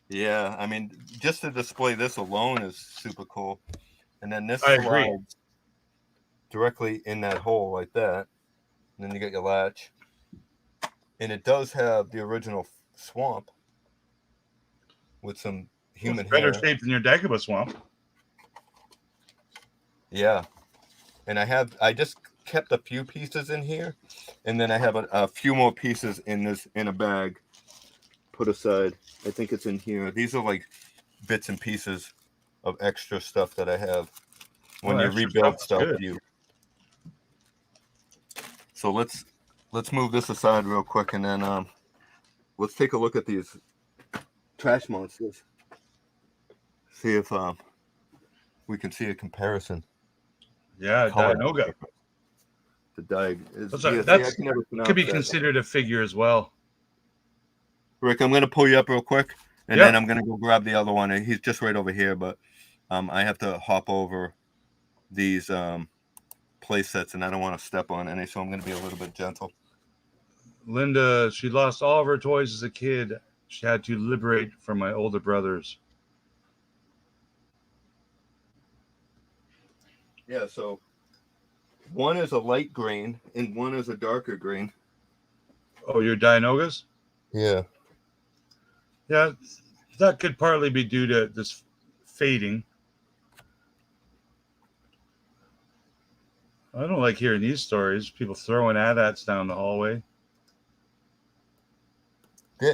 Yeah, I mean, just to display this alone is super cool. And then this I agree. slides directly in that hole like that. And then you get your latch. And it does have the original swamp. with some Well, human it's better hair. shape than your Dagobah swamp. Yeah, and I just kept a few pieces in here, and then I have a few more pieces in a bag put aside. I think it's in here. These are like bits and pieces of extra stuff that I have. When you Extra rebuild stuff is stuff, good. So let's move this aside real quick, and then let's take a look at these trash monsters. See if we can see a comparison. Yeah, Color Dianoga. difference. The diag is see, I That's can never could pronounce be that. considered a figure as well. Rick, I'm gonna pull you up real quick, and Yep. then I'm gonna go grab the other one. He's just right over here, but I have to hop over these play sets, and I don't want to step on any, so I'm gonna be a little bit gentle. Linda, she lost all of her toys as a kid. She had to liberate from my older brothers. Yeah, so one is a light green and one is a darker green. Oh, your Dianogas? Yeah. Yeah, that could partly be due to this fading. I don't like hearing these stories. People throwing AT-ATs down the hallway.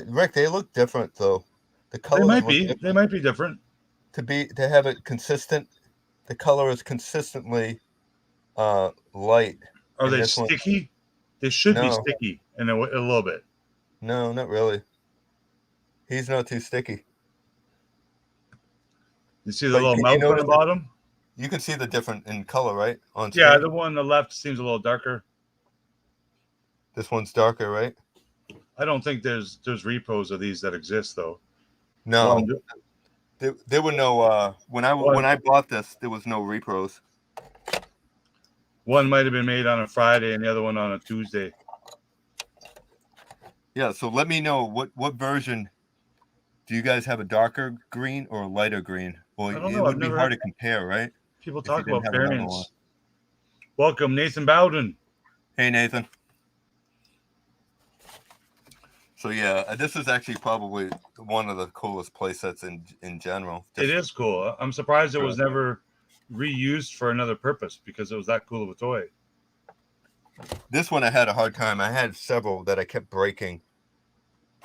Rick, they look different though. The They colors might look be. different. They might be different. To have it consistent, the color is consistently light. Are And they this one, sticky? They should be no, sticky in a little bit. no, not really. He's not too sticky. You see the But little can you mouth on the notice bottom? you can see the difference in color, right? On Yeah, screen. the one on the left seems a little darker. This one's darker, right? I don't think there's repos of these that exist though. No. One, There were no when I bought this, there was no repros. one might have been made on a Friday and the other one on a Tuesday. Yeah, so let me know what version do you guys have, a darker green or a lighter green? Well, I don't it know. I've would be never hard had to compare, right? people If you talk didn't about have another one. variants. Welcome, Nathan Bowden. Hey, Nathan. So yeah, this is actually probably one of the coolest playsets in general. It is cool. I'm surprised it was never reused for another purpose because it was that cool of a toy. This one I had a hard time. I had several that I kept breaking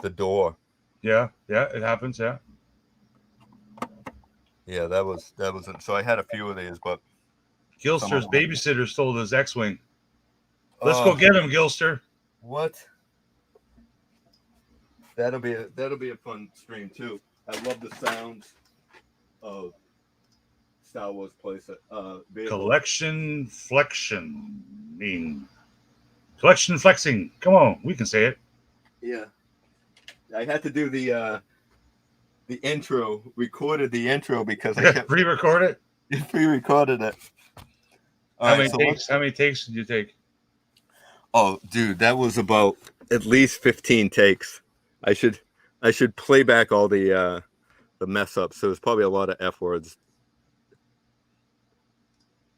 the door. Yeah, it happens. Yeah. Yeah, that was it. So I had a few of these, but Gilster's babysitter stole his X-wing. Let's go get him, Gilster. What? That'll be a fun stream too. I love the sounds of Star Wars playset. Collection flexing. Collection flexing. Come on, we can say it. Yeah, I had to do the intro. Recorded the intro because I kept Pre-record it. Pre-recorded it. How many takes did you take? Oh, dude, that was about at least 15 takes. I should play back all the mess ups. So it's probably a lot of F words.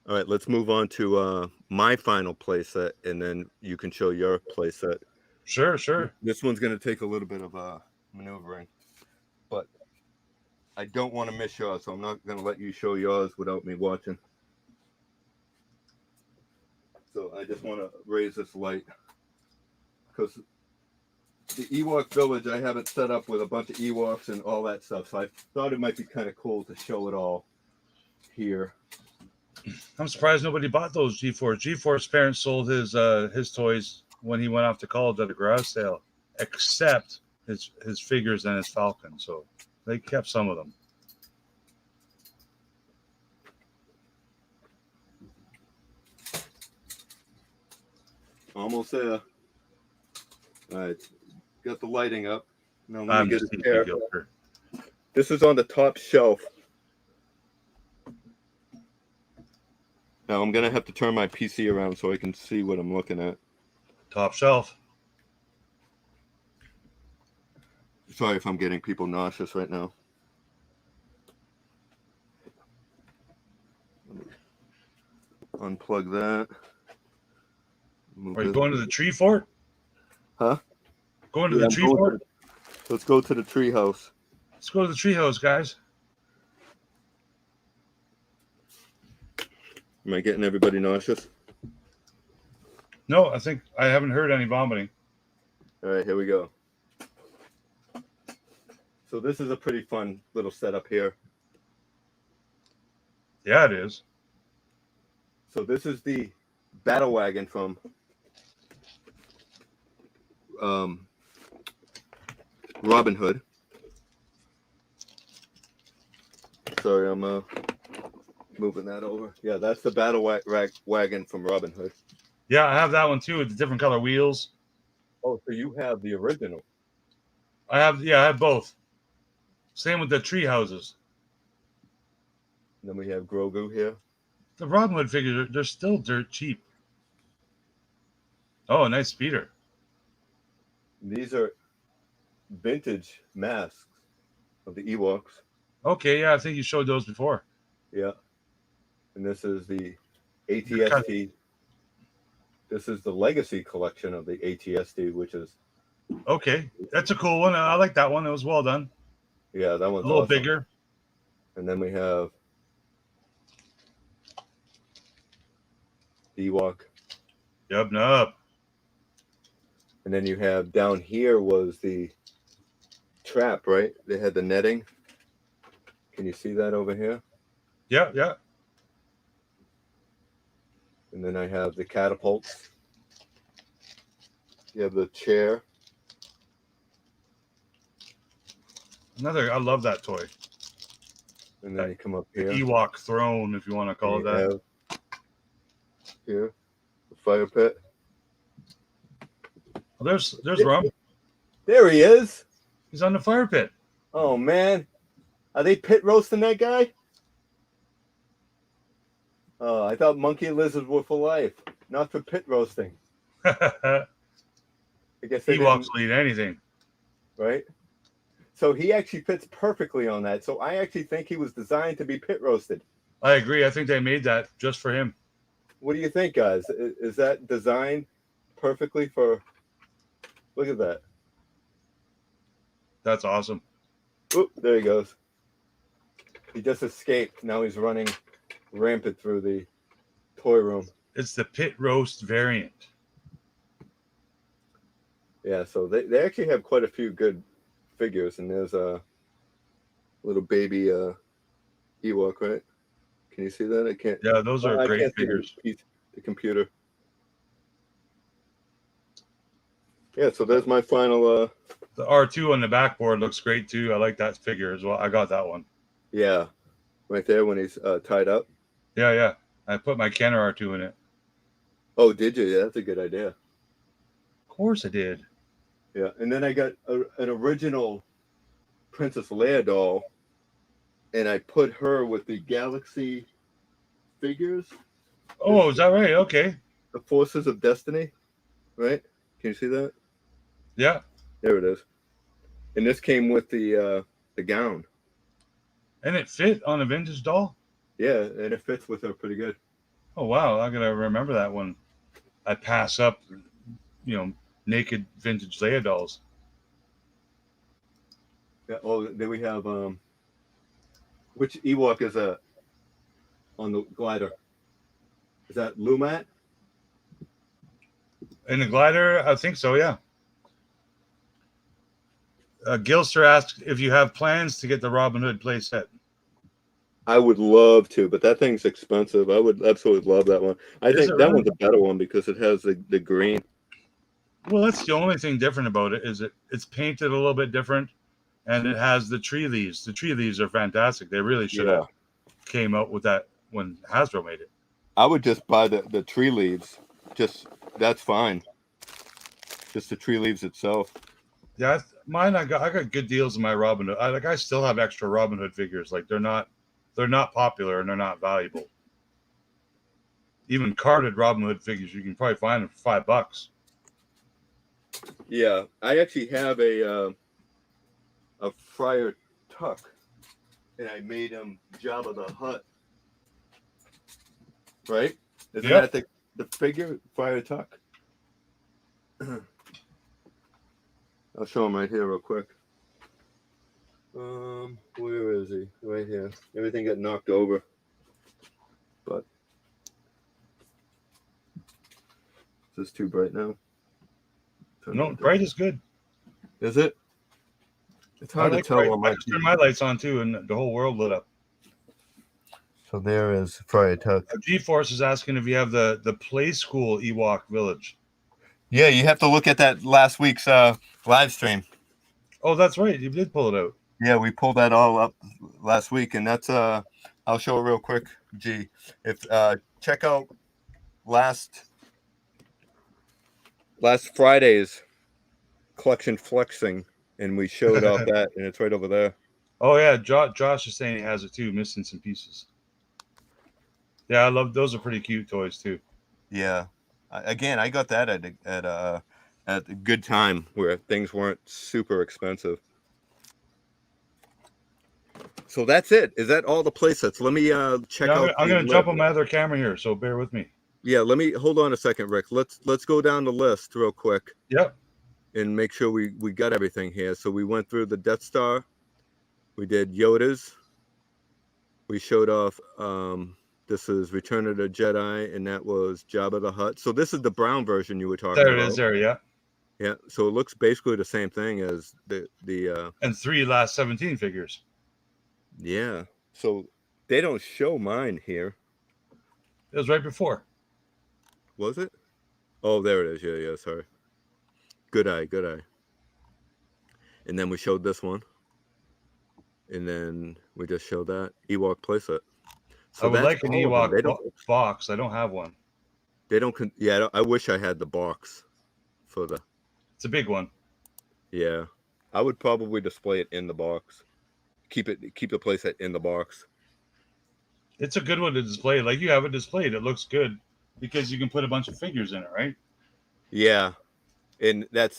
All right, let's move on to my final playset, and then you can show your playset. Sure. This one's going to take a little bit of maneuvering, but I don't want to miss yours, so I'm not going to let you show yours without me watching. So I just want to raise this light because the Ewok Village, I have it set up with a bunch of Ewoks and all that stuff. So I thought it might be kind of cool to show it all here. I'm surprised nobody bought those G4. G4's parents sold his toys when he went off to college at a garage sale, except his figures and his Falcon. So they kept some of them. Almost there. All right, got the lighting up. Now let I'm me get just it there. Gilbert. This is on the top shelf. Now I'm gonna have to turn my PC around so I can see what I'm looking at. Top shelf. Sorry if I'm getting people nauseous right now. Unplug that. Are you going to the tree fort? Huh? Going to the tree fort? Let's go to the tree house. Let's go to the treehouse, guys. Am I getting everybody nauseous? No, I think I haven't heard any vomiting. All right, here we go. So this is a pretty fun little setup here. Yeah, it is. So this is the battle wagon from Robin Hood. Sorry, I'm moving that over. Yeah, that's the battle wagon from Robin Hood. Yeah, I have that one too with the different color wheels. Oh, so you have the original. I have both. Same with the tree houses. And then we have Grogu here. The Robin Hood figures, they're still dirt cheap. Oh, a nice speeder. These are vintage masks of the Ewoks. Okay, yeah, I think you showed those before. Yeah. And this is the ATST. This is the legacy collection of the ATST, which is... Okay, that's a cool one. I like that one. It was well done. Yeah, that one's a little awesome. bigger. And then we have Ewok. Yub nub. And then you have down here was the trap, right? They had the netting. Can you see that over here? Yeah, yeah. And then I have the catapults. You have the chair. I love that toy. And then you come up here. Ewok throne, if you want to call it that. Here, the fire pit. Well, there's Rum. There he is. He's on the fire pit. Oh, man. Are they pit roasting that guy? Oh, I thought monkey lizards were for life, not for pit roasting. I guess they Ewoks will eat anything. Right? So he actually fits perfectly on that. So I actually think he was designed to be pit roasted. I agree. I think they made that just for him. What do you think, guys? Is that designed perfectly for... Look at that. That's awesome. Oop, there he goes. He just escaped. Now he's running rampant through the toy room. It's the pit roast variant. Yeah, so they actually have quite a few good figures, and there's a little baby Ewok, right? Can you see that? I can't. Yeah, those are great figures. The computer. Yeah, so there's my final. The R2 on the backboard looks great too. I like that figure as well. I got that one. Yeah, right there when he's tied up. Yeah, yeah. I put my Kenner R2 in it. Oh, did you? Yeah, that's a good idea. Of course I did. Yeah, and then I got an original Princess Leia doll, and I put her with the Galaxy figures. Oh, is that right? Okay. The Forces of Destiny, right? Can you see that? Yeah. There it is. And this came with the gown. And it fit on a vintage doll? Yeah, and it fits with her pretty good. Oh, wow. I got to remember that one. I pass up, naked vintage Leia dolls. Yeah. Oh, then we have which Ewok is on the glider? Is that Lumat? In the glider, I think so, yeah. Gilster asked if you have plans to get the Robin Hood playset. I would love to, but that thing's expensive. I would absolutely love that one. I think that one's a better one because it has the green. Well, that's the only thing different about it is it's painted a little bit different, and it has the tree leaves. The tree leaves are fantastic. They really should have came out with that when Hasbro made it. I would just buy the tree leaves. That's fine. Just the tree leaves itself. Yeah, mine. I got good deals in my Robin Hood. I still have extra Robin Hood figures. Like they're not popular and they're not valuable. Even carded Robin Hood figures, you can probably find them for $5. Yeah, I actually have a Friar Tuck, and I made him Jabba the Hutt. Right? Isn't that the figure, Friar Tuck? I'll show him right here real quick. Where is he? Right here. Everything got knocked over. But is this too bright now? No, bright is good. Is it? It's I hard to like tell bright. on I my just turned my lights on too, and the whole world lit up. So there is Friday Tuck. G-Force is asking if you have the Play School Ewok Village. Yeah, you have to look at that last week's live stream. Oh, that's right. You did pull it out. Yeah, we pulled that all up last week, and that's I'll show it real quick. G, if check out last Friday's collection flexing, and we showed off that, and it's right over there. Oh yeah, Josh is saying he has it too, missing some pieces. Yeah, I love those. Are pretty cute toys too. Yeah, again, I got that at a good time where things weren't super expensive. So that's it. Is that all the playsets? Let me check out. I'm gonna jump on my other camera here, so bear with me. Yeah, let me hold on a second, Rick. Let's go down the list real quick. Yep. And make sure we got everything here. So we went through the Death Star. We did Yoda's. We showed off. This is Return of the Jedi, and that was Jabba the Hutt. So this is the brown version you were talking about. There it is. There, yeah. Yeah. So it looks basically the same thing as the. And 3 last 17 figures. Yeah. So they don't show mine here. It was right before. Was it? Oh, there it is. Yeah. Sorry. Good eye. And then we showed this one. And then we just showed that Ewok playset. So I would like an Ewok box. I don't have one. They don't. Yeah, I wish I had the box for the. It's a big one. Yeah, I would probably display it in the box. Keep the playset in the box. It's a good one to display. Like you have it displayed. It looks good because you can put a bunch of figures in it, right? Yeah, and that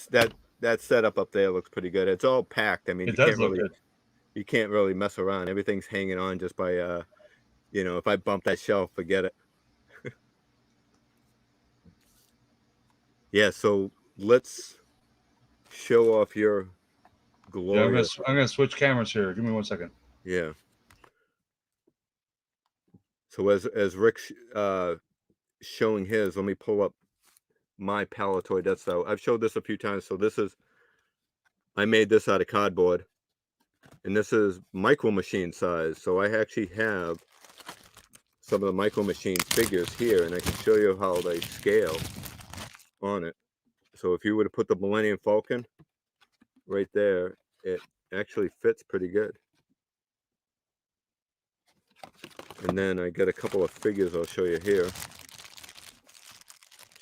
setup up there looks pretty good. It's all packed. I mean, it does look good. You can't really mess around. Everything's hanging on just by if I bump that shelf, forget it. Yeah, so let's show off your glory. Yeah, I'm gonna switch cameras here. Give me 1 second. Yeah. So as Rick's showing his, let me pull up my Palatoy Death Star. I've showed this a few times. So I made this out of cardboard, and this is Micro Machine size. So I actually have some of the Micro Machine figures here, and I can show you how they scale on it. So if you were to put the Millennium Falcon right there, it actually fits pretty good. And then I got a couple of figures I'll show you here.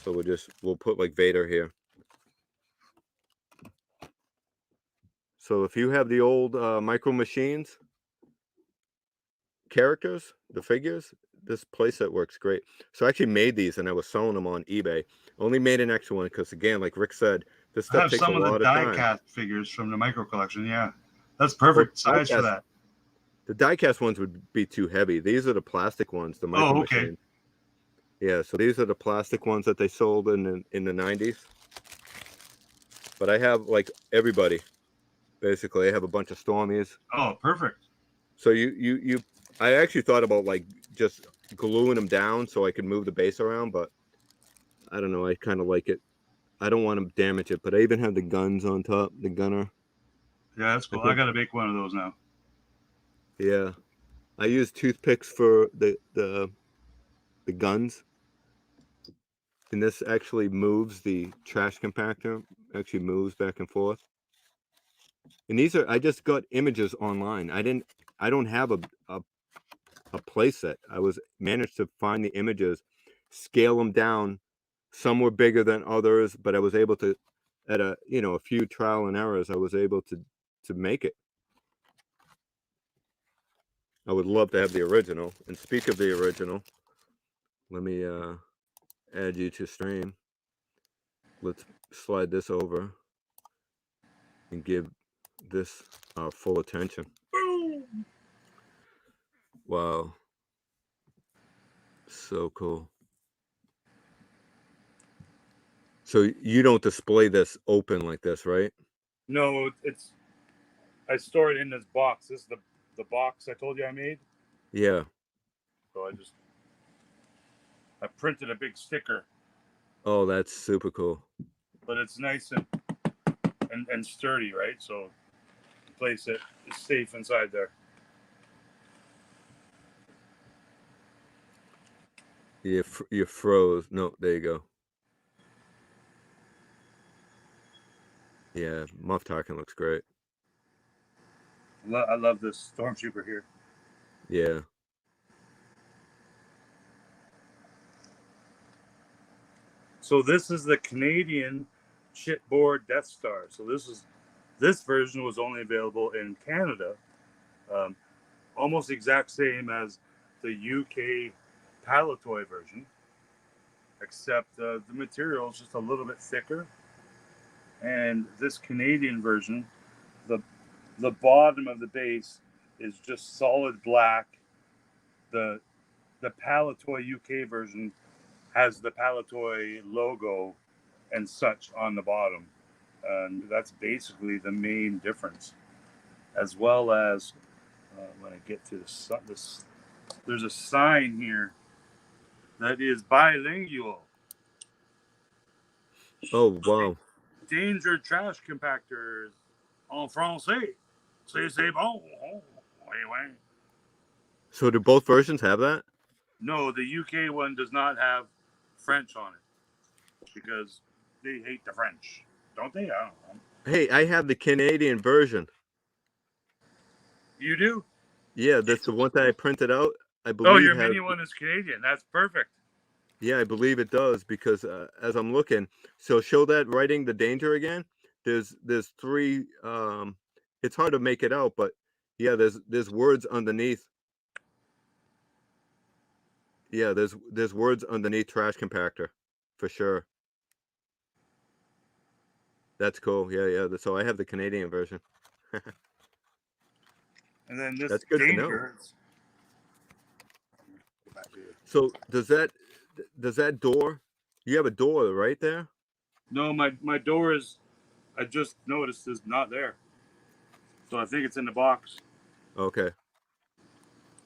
So we'll put like Vader here. So if you have the old Micro Machines characters, the figures, this playset works great. So I actually made these and I was selling them on eBay. Only made an extra one because, again, like Rick said, this stuff takes a lot of time. I have some of the die-cast figures from the Micro collection. Yeah, that's perfect size for that. The die-cast ones would be too heavy. These are the plastic ones, the Micro Machine. Yeah, so these are the plastic ones that they sold in the 90s. But I have like everybody. Basically, I have a bunch of Stormies. Oh, perfect. So I actually thought about like just gluing them down so I could move the base around, but I don't know. I kind of like it. I don't want to damage it, but I even have the guns on top, the gunner. Yeah, that's cool. I got to make one of those now. Yeah, I use toothpicks for the guns, and this actually moves the trash compactor. Actually moves back and forth. And these are, I just got images online. I don't have a playset. I managed to find the images, scale them down. Some were bigger than others, but I was able to, at a few trial and errors, I was able to make it. I would love to have the original. And speak of the original, let me add you to stream. Let's slide this over and give this our full attention. Wow. So cool. So you don't display this open like this, right? No, I store it in this box. This is the box I told you I made. Yeah. So I printed a big sticker, Oh, that's super cool. but it's nice and sturdy, right? So the place it is safe inside there. You froze. No, there you go. Yeah, Moff Tarkin looks great. I love this stormtrooper here. Yeah. So this is the Canadian chipboard Death Star. So this version was only available in Canada, um, almost exact same as the UK Palatoy version, except the material is just a little bit thicker. And this Canadian version, the the bottom of the base is just solid black. The the Palatoy UK version has the Palatoy logo and such on the bottom. And that's basically the main difference. As well as when I get to this, there's a sign here that is bilingual. Oh, wow. Danger trash compactors en français. C'est bon. Oui, oui. So do both versions have that? No, the UK one does not have French on it because they hate the French, don't they? I don't know. Hey, I have the Canadian version. You do? Yeah, that's the one that I printed out. I Oh, believe your has. mini one is Canadian. That's perfect. Yeah, I believe it does because as I'm looking, so show that writing the danger again. There's three. It's hard to make it out, but yeah, there's words underneath. Yeah, there's words underneath trash compactor, for sure. That's cool. Yeah, yeah. So I have the Canadian version. And then this That's good to know. danger. So does that door? You have a door right there? No, my door is. I just noticed is not there. So I think it's in the box, Okay,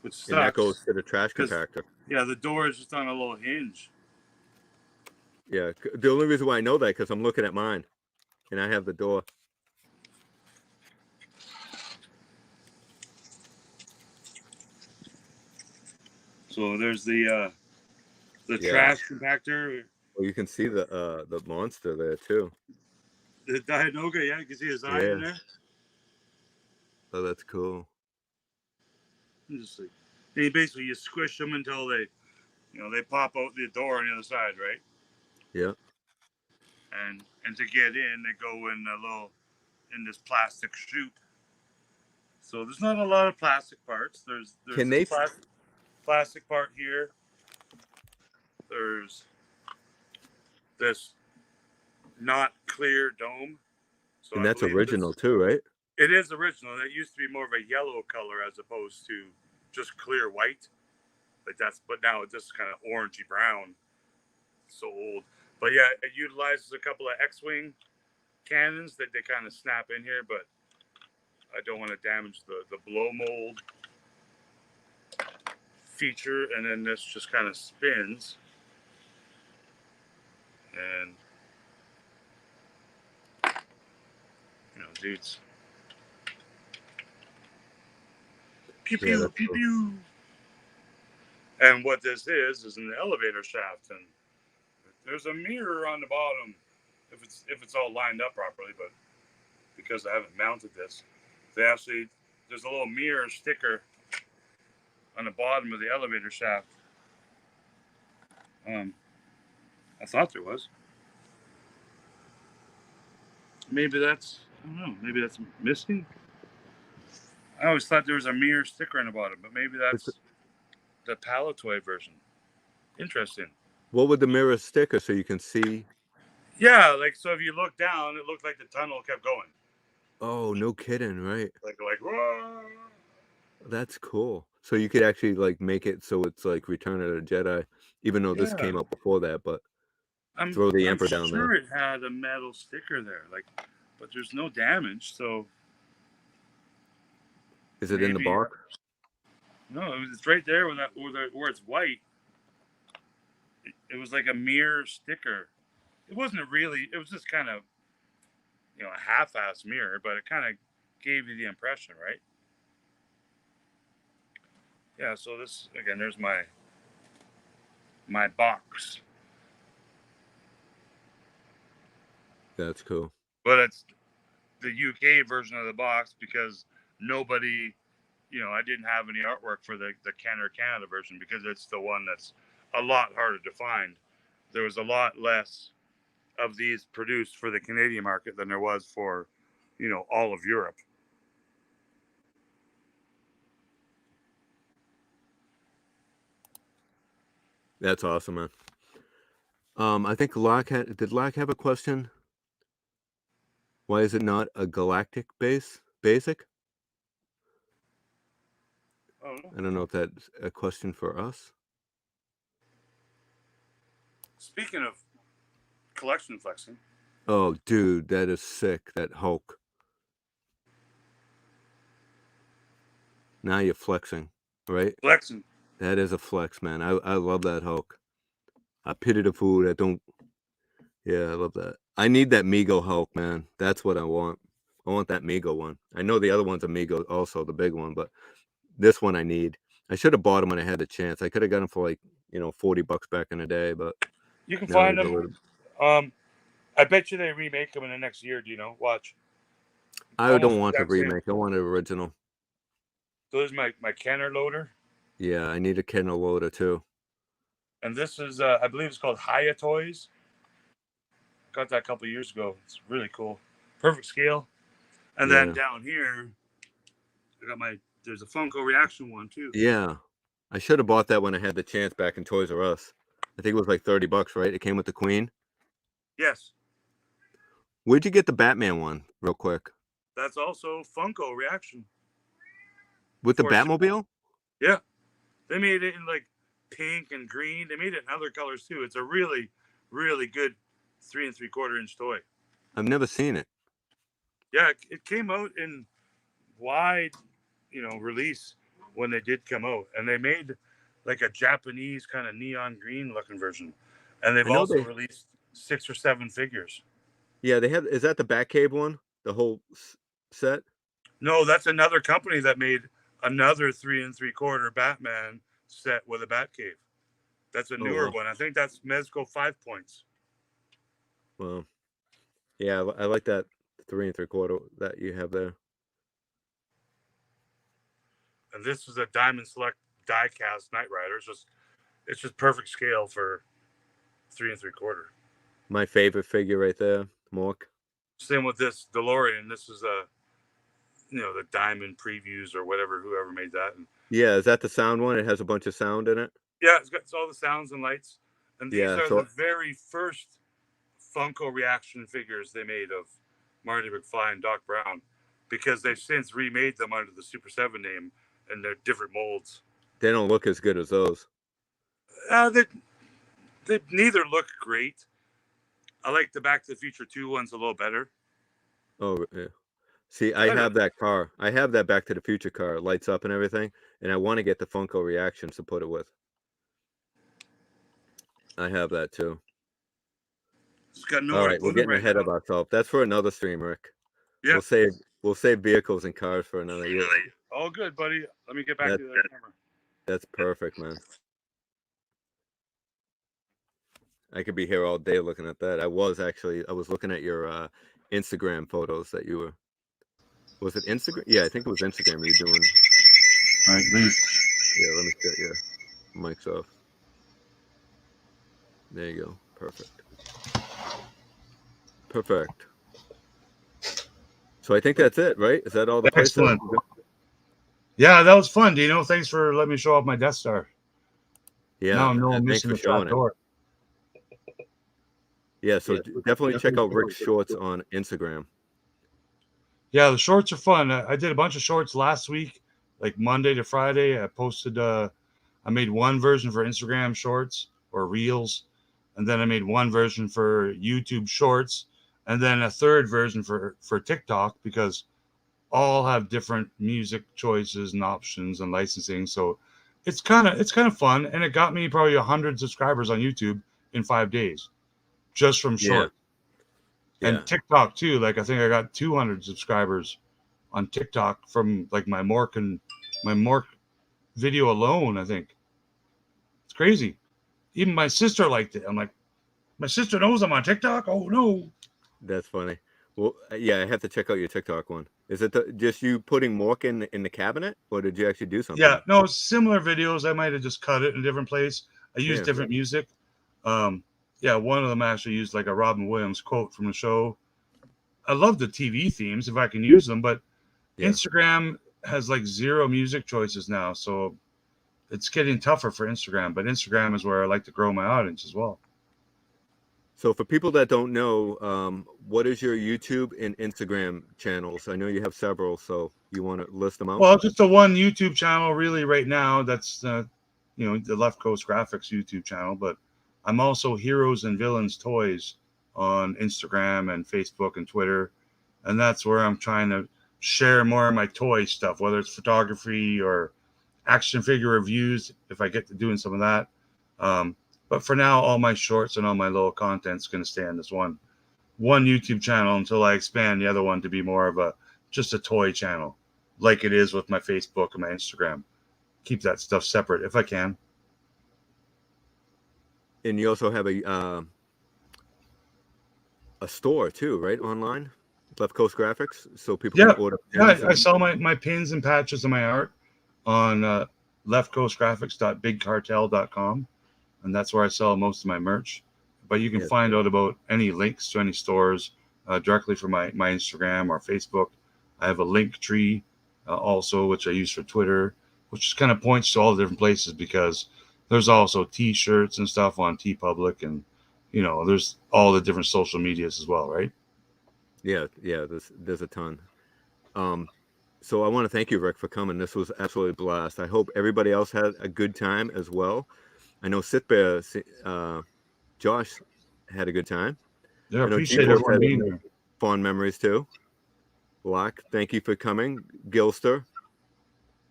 which and that sucks. goes to the trash Because compactor. yeah, the door is just on a little hinge. Yeah, the only reason why I know that because I'm looking at mine, and I have the door. So there's the Yeah. trash compactor. Well, you can see the monster there too. The Dianoga, yeah, you can see his eye Yeah. in there. Oh, that's cool. Just like, basically you squish them until they pop out the door on the other side, right? Yeah. And to get in, they go in this plastic chute. So there's not a lot of plastic parts. There's Can this they? plastic part here. There's this not clear dome. So And I that's believe original too, right? it is original. It used to be more of a yellow color as opposed to just clear white. But now it's just kind of orangey brown. So old. But yeah, it utilizes a couple of X-wing cannons that they kind of snap in here, but I don't want to damage the blow mold feature. And then this just kind of spins. And, dudes. Pew, Yeah, pew, that's pew, cool. pew. And what this is an elevator shaft. And there's a mirror on the bottom if it's all lined up properly, but because I haven't mounted this, there's a little mirror sticker on the bottom of the elevator shaft. I thought there was. Maybe that's I don't know. Maybe that's missing. I always thought there was a mirror sticker on the bottom, but maybe that's the Palatoy version. Interesting. What would the mirror sticker so you can see? Yeah, like so if you look down, it looked like the tunnel kept going. Oh, no kidding, right? Like whoa. That's cool. So you could actually like make it so it's like Return of the Jedi, even though this Yeah. came out before that, but I'm throw the I'm Emperor down sure there. it had a metal sticker there, but there's no damage, so Is it in the box? No, it's right there where it's white. It was like a mirror sticker. It wasn't really. It was just kind of, a half-ass mirror, but it kind of gave you the impression, right? Yeah. So this again. There's my box, That's cool. but it's the UK version of the box because nobody, I didn't have any artwork for the Canada version because it's the one that's a lot harder to find. There was a lot less of these produced for the Canadian market than there was for, all of Europe. That's awesome, man. I think did Lack have a question? Why is it not a galactic basic? Oh, no. I don't know if that's a question for us. Speaking of collection flexing. Oh, dude, that is sick. That Hulk. Now you're flexing, right? Flexing. That is a flex, man. I love that Hulk. I pity the fool that don't. Yeah, I love that. I need that Mego Hulk, man. That's what I want. I want that Mego one. I know the other one's a Mego, also the big one, but this one I need. I should have bought him when I had the chance. I could have got him for like, $40 back in the day, but you can find them. I bet you they remake them in the next year. Do you know? Watch. I don't want the remake. I want the original. So there's my Kenner loader. Yeah, I need a Kenner loader too. And this is, I believe it's called Haya Toys. Got that a couple of years ago. It's really cool. Perfect scale. And then down here, I got there's a Funko Reaction one too. Yeah. I should have bought that when I had the chance back in Toys R Us. I think it was like $30, right? It came with the Queen. Yes. Where'd you get the Batman one, real quick? That's also Funko Reaction. With the Batmobile? Yeah. They made it in like pink and green. They made it in other colors too. It's a really, really good 3 3/4 inch toy. I've never seen it. Yeah, it came out in wide, release when they did come out, and they made like a Japanese kind of neon green looking version, and they've also released 6 or 7 figures. Yeah, they have. Is that the Batcave one? The whole set? No, that's another company that made another 3 3/4 Batman set with a Batcave. That's a newer one. I think that's Mezco 5 points. Well, yeah, I like that 3 3/4 that you have there. And this is a Diamond Select die-cast Knight Rider. It's just perfect scale for 3 3/4. My favorite figure right there, Mork. Same with this DeLorean. This is the Diamond Previews or whoever made that. And yeah, is that the sound one? It has a bunch of sound in it. Yeah, it's all the sounds and lights. And these are the very first Funko Reaction figures they made of Marty McFly and Doc Brown, because they've since remade them under the Super 7 name, and they're different molds. They don't look as good as those. They neither look great. I like the Back to the Future 2 ones a little better. Oh, yeah. See, I have that car. I have that Back to the Future car. It lights up and everything. And I want to get the Funko Reactions to put it with. I have that too. It's got no. All right, we're getting ahead of ourselves. That's for another stream, Rick. Yeah. We'll save vehicles and cars for another year. All good, buddy. Let me get back to the camera. That's perfect, man. I could be here all day looking at that. I was looking at your Instagram photos that you were. Was it Instagram? Yeah, I think it was Instagram you're doing. All right, leave. Yeah, let me get your mics off. There you go. Perfect. So I think that's it, right? Is that all the Excellent. Yeah, that was fun, Dino. Thanks for letting me show off my Death Star. Yeah, now I'm missing the trap door. Yeah, so definitely check out Rick's shorts on Instagram. Yeah, the shorts are fun. I did a bunch of shorts last week, like Monday to Friday. I posted, I made one version for Instagram shorts or reels, and then I made one version for YouTube shorts, and then a third version for TikTok, because all have different music choices and options and licensing. So it's kind of fun, and it got me probably 100 subscribers on YouTube in 5 days, just from Yeah. short. Yeah. And TikTok too. Like I think I got 200 subscribers on TikTok from like my Mork video alone. I think it's crazy. Even my sister liked it. I'm like, my sister knows I'm on TikTok. Oh no. That's funny. Well, yeah, I have to check out your TikTok one. Is it just you putting Mork in the cabinet, or did you actually do Yeah, something? no, similar videos. I might have just cut it in a different place. I use Yeah. different music. Um, yeah, one of them actually used like a Robin Williams quote from the show. I love the TV themes if I can use them, but Yeah. Instagram has like zero music choices now, so it's getting tougher for Instagram. But Instagram is where I like to grow my audience as well. So for people that don't know, what is your YouTube and Instagram channels? I know you have several, so you want to list them out? Well, just the one YouTube channel really right now. That's the Leftcoast Graphics YouTube channel. But I'm also Heroes and Villains Toys on Instagram and Facebook and Twitter, and that's where I'm trying to share more of my toy stuff, whether it's photography or action figure reviews. If I get to doing some of that, um, but for now, all my shorts and all my little content's going to stay on this one YouTube channel until I expand the other one to be more of a just a toy channel, like it is with my Facebook and my Instagram. Keep that stuff separate if I can. And you also have a store too, right? Online, Left Coast Graphics, so people can Yeah, order yeah. pins I and sell my pins and patches of my art on leftcoastgraphics.bigcartel.com, and that's where I sell most of my merch. But you can yeah, find out about any links to any stores directly from my Instagram or Facebook. I have a link tree also, which I use for Twitter, which just kind of points to all the different places because there's also T-shirts and stuff on TeePublic, and there's all the different social medias as well, right? yeah, yeah. There's a ton. Um, so I want to thank you, Rick, for coming. This was absolutely a blast. I hope everybody else had a good time as well. I know Sitbear, Josh had a good time. Yeah, I I know appreciate GeForce everyone had being here. fond memories too. Locke, thank you for coming. Gilster.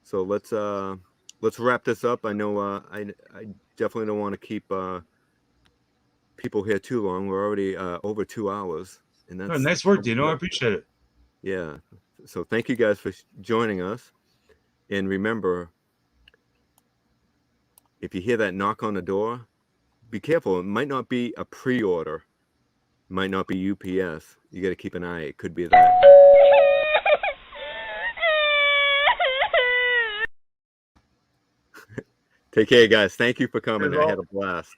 So let's wrap this up. I know I definitely don't want to keep people here too long. We're already over 2 hours, and Oh, that's nice work, Dino. I appreciate it. yeah. So thank you guys for joining us. And remember, if you hear that knock on the door, be careful. It might not be a pre-order. It might not be UPS. You got to keep an eye. It could be that. Take care, guys. Thank you for coming. Cheers, I had all. a blast.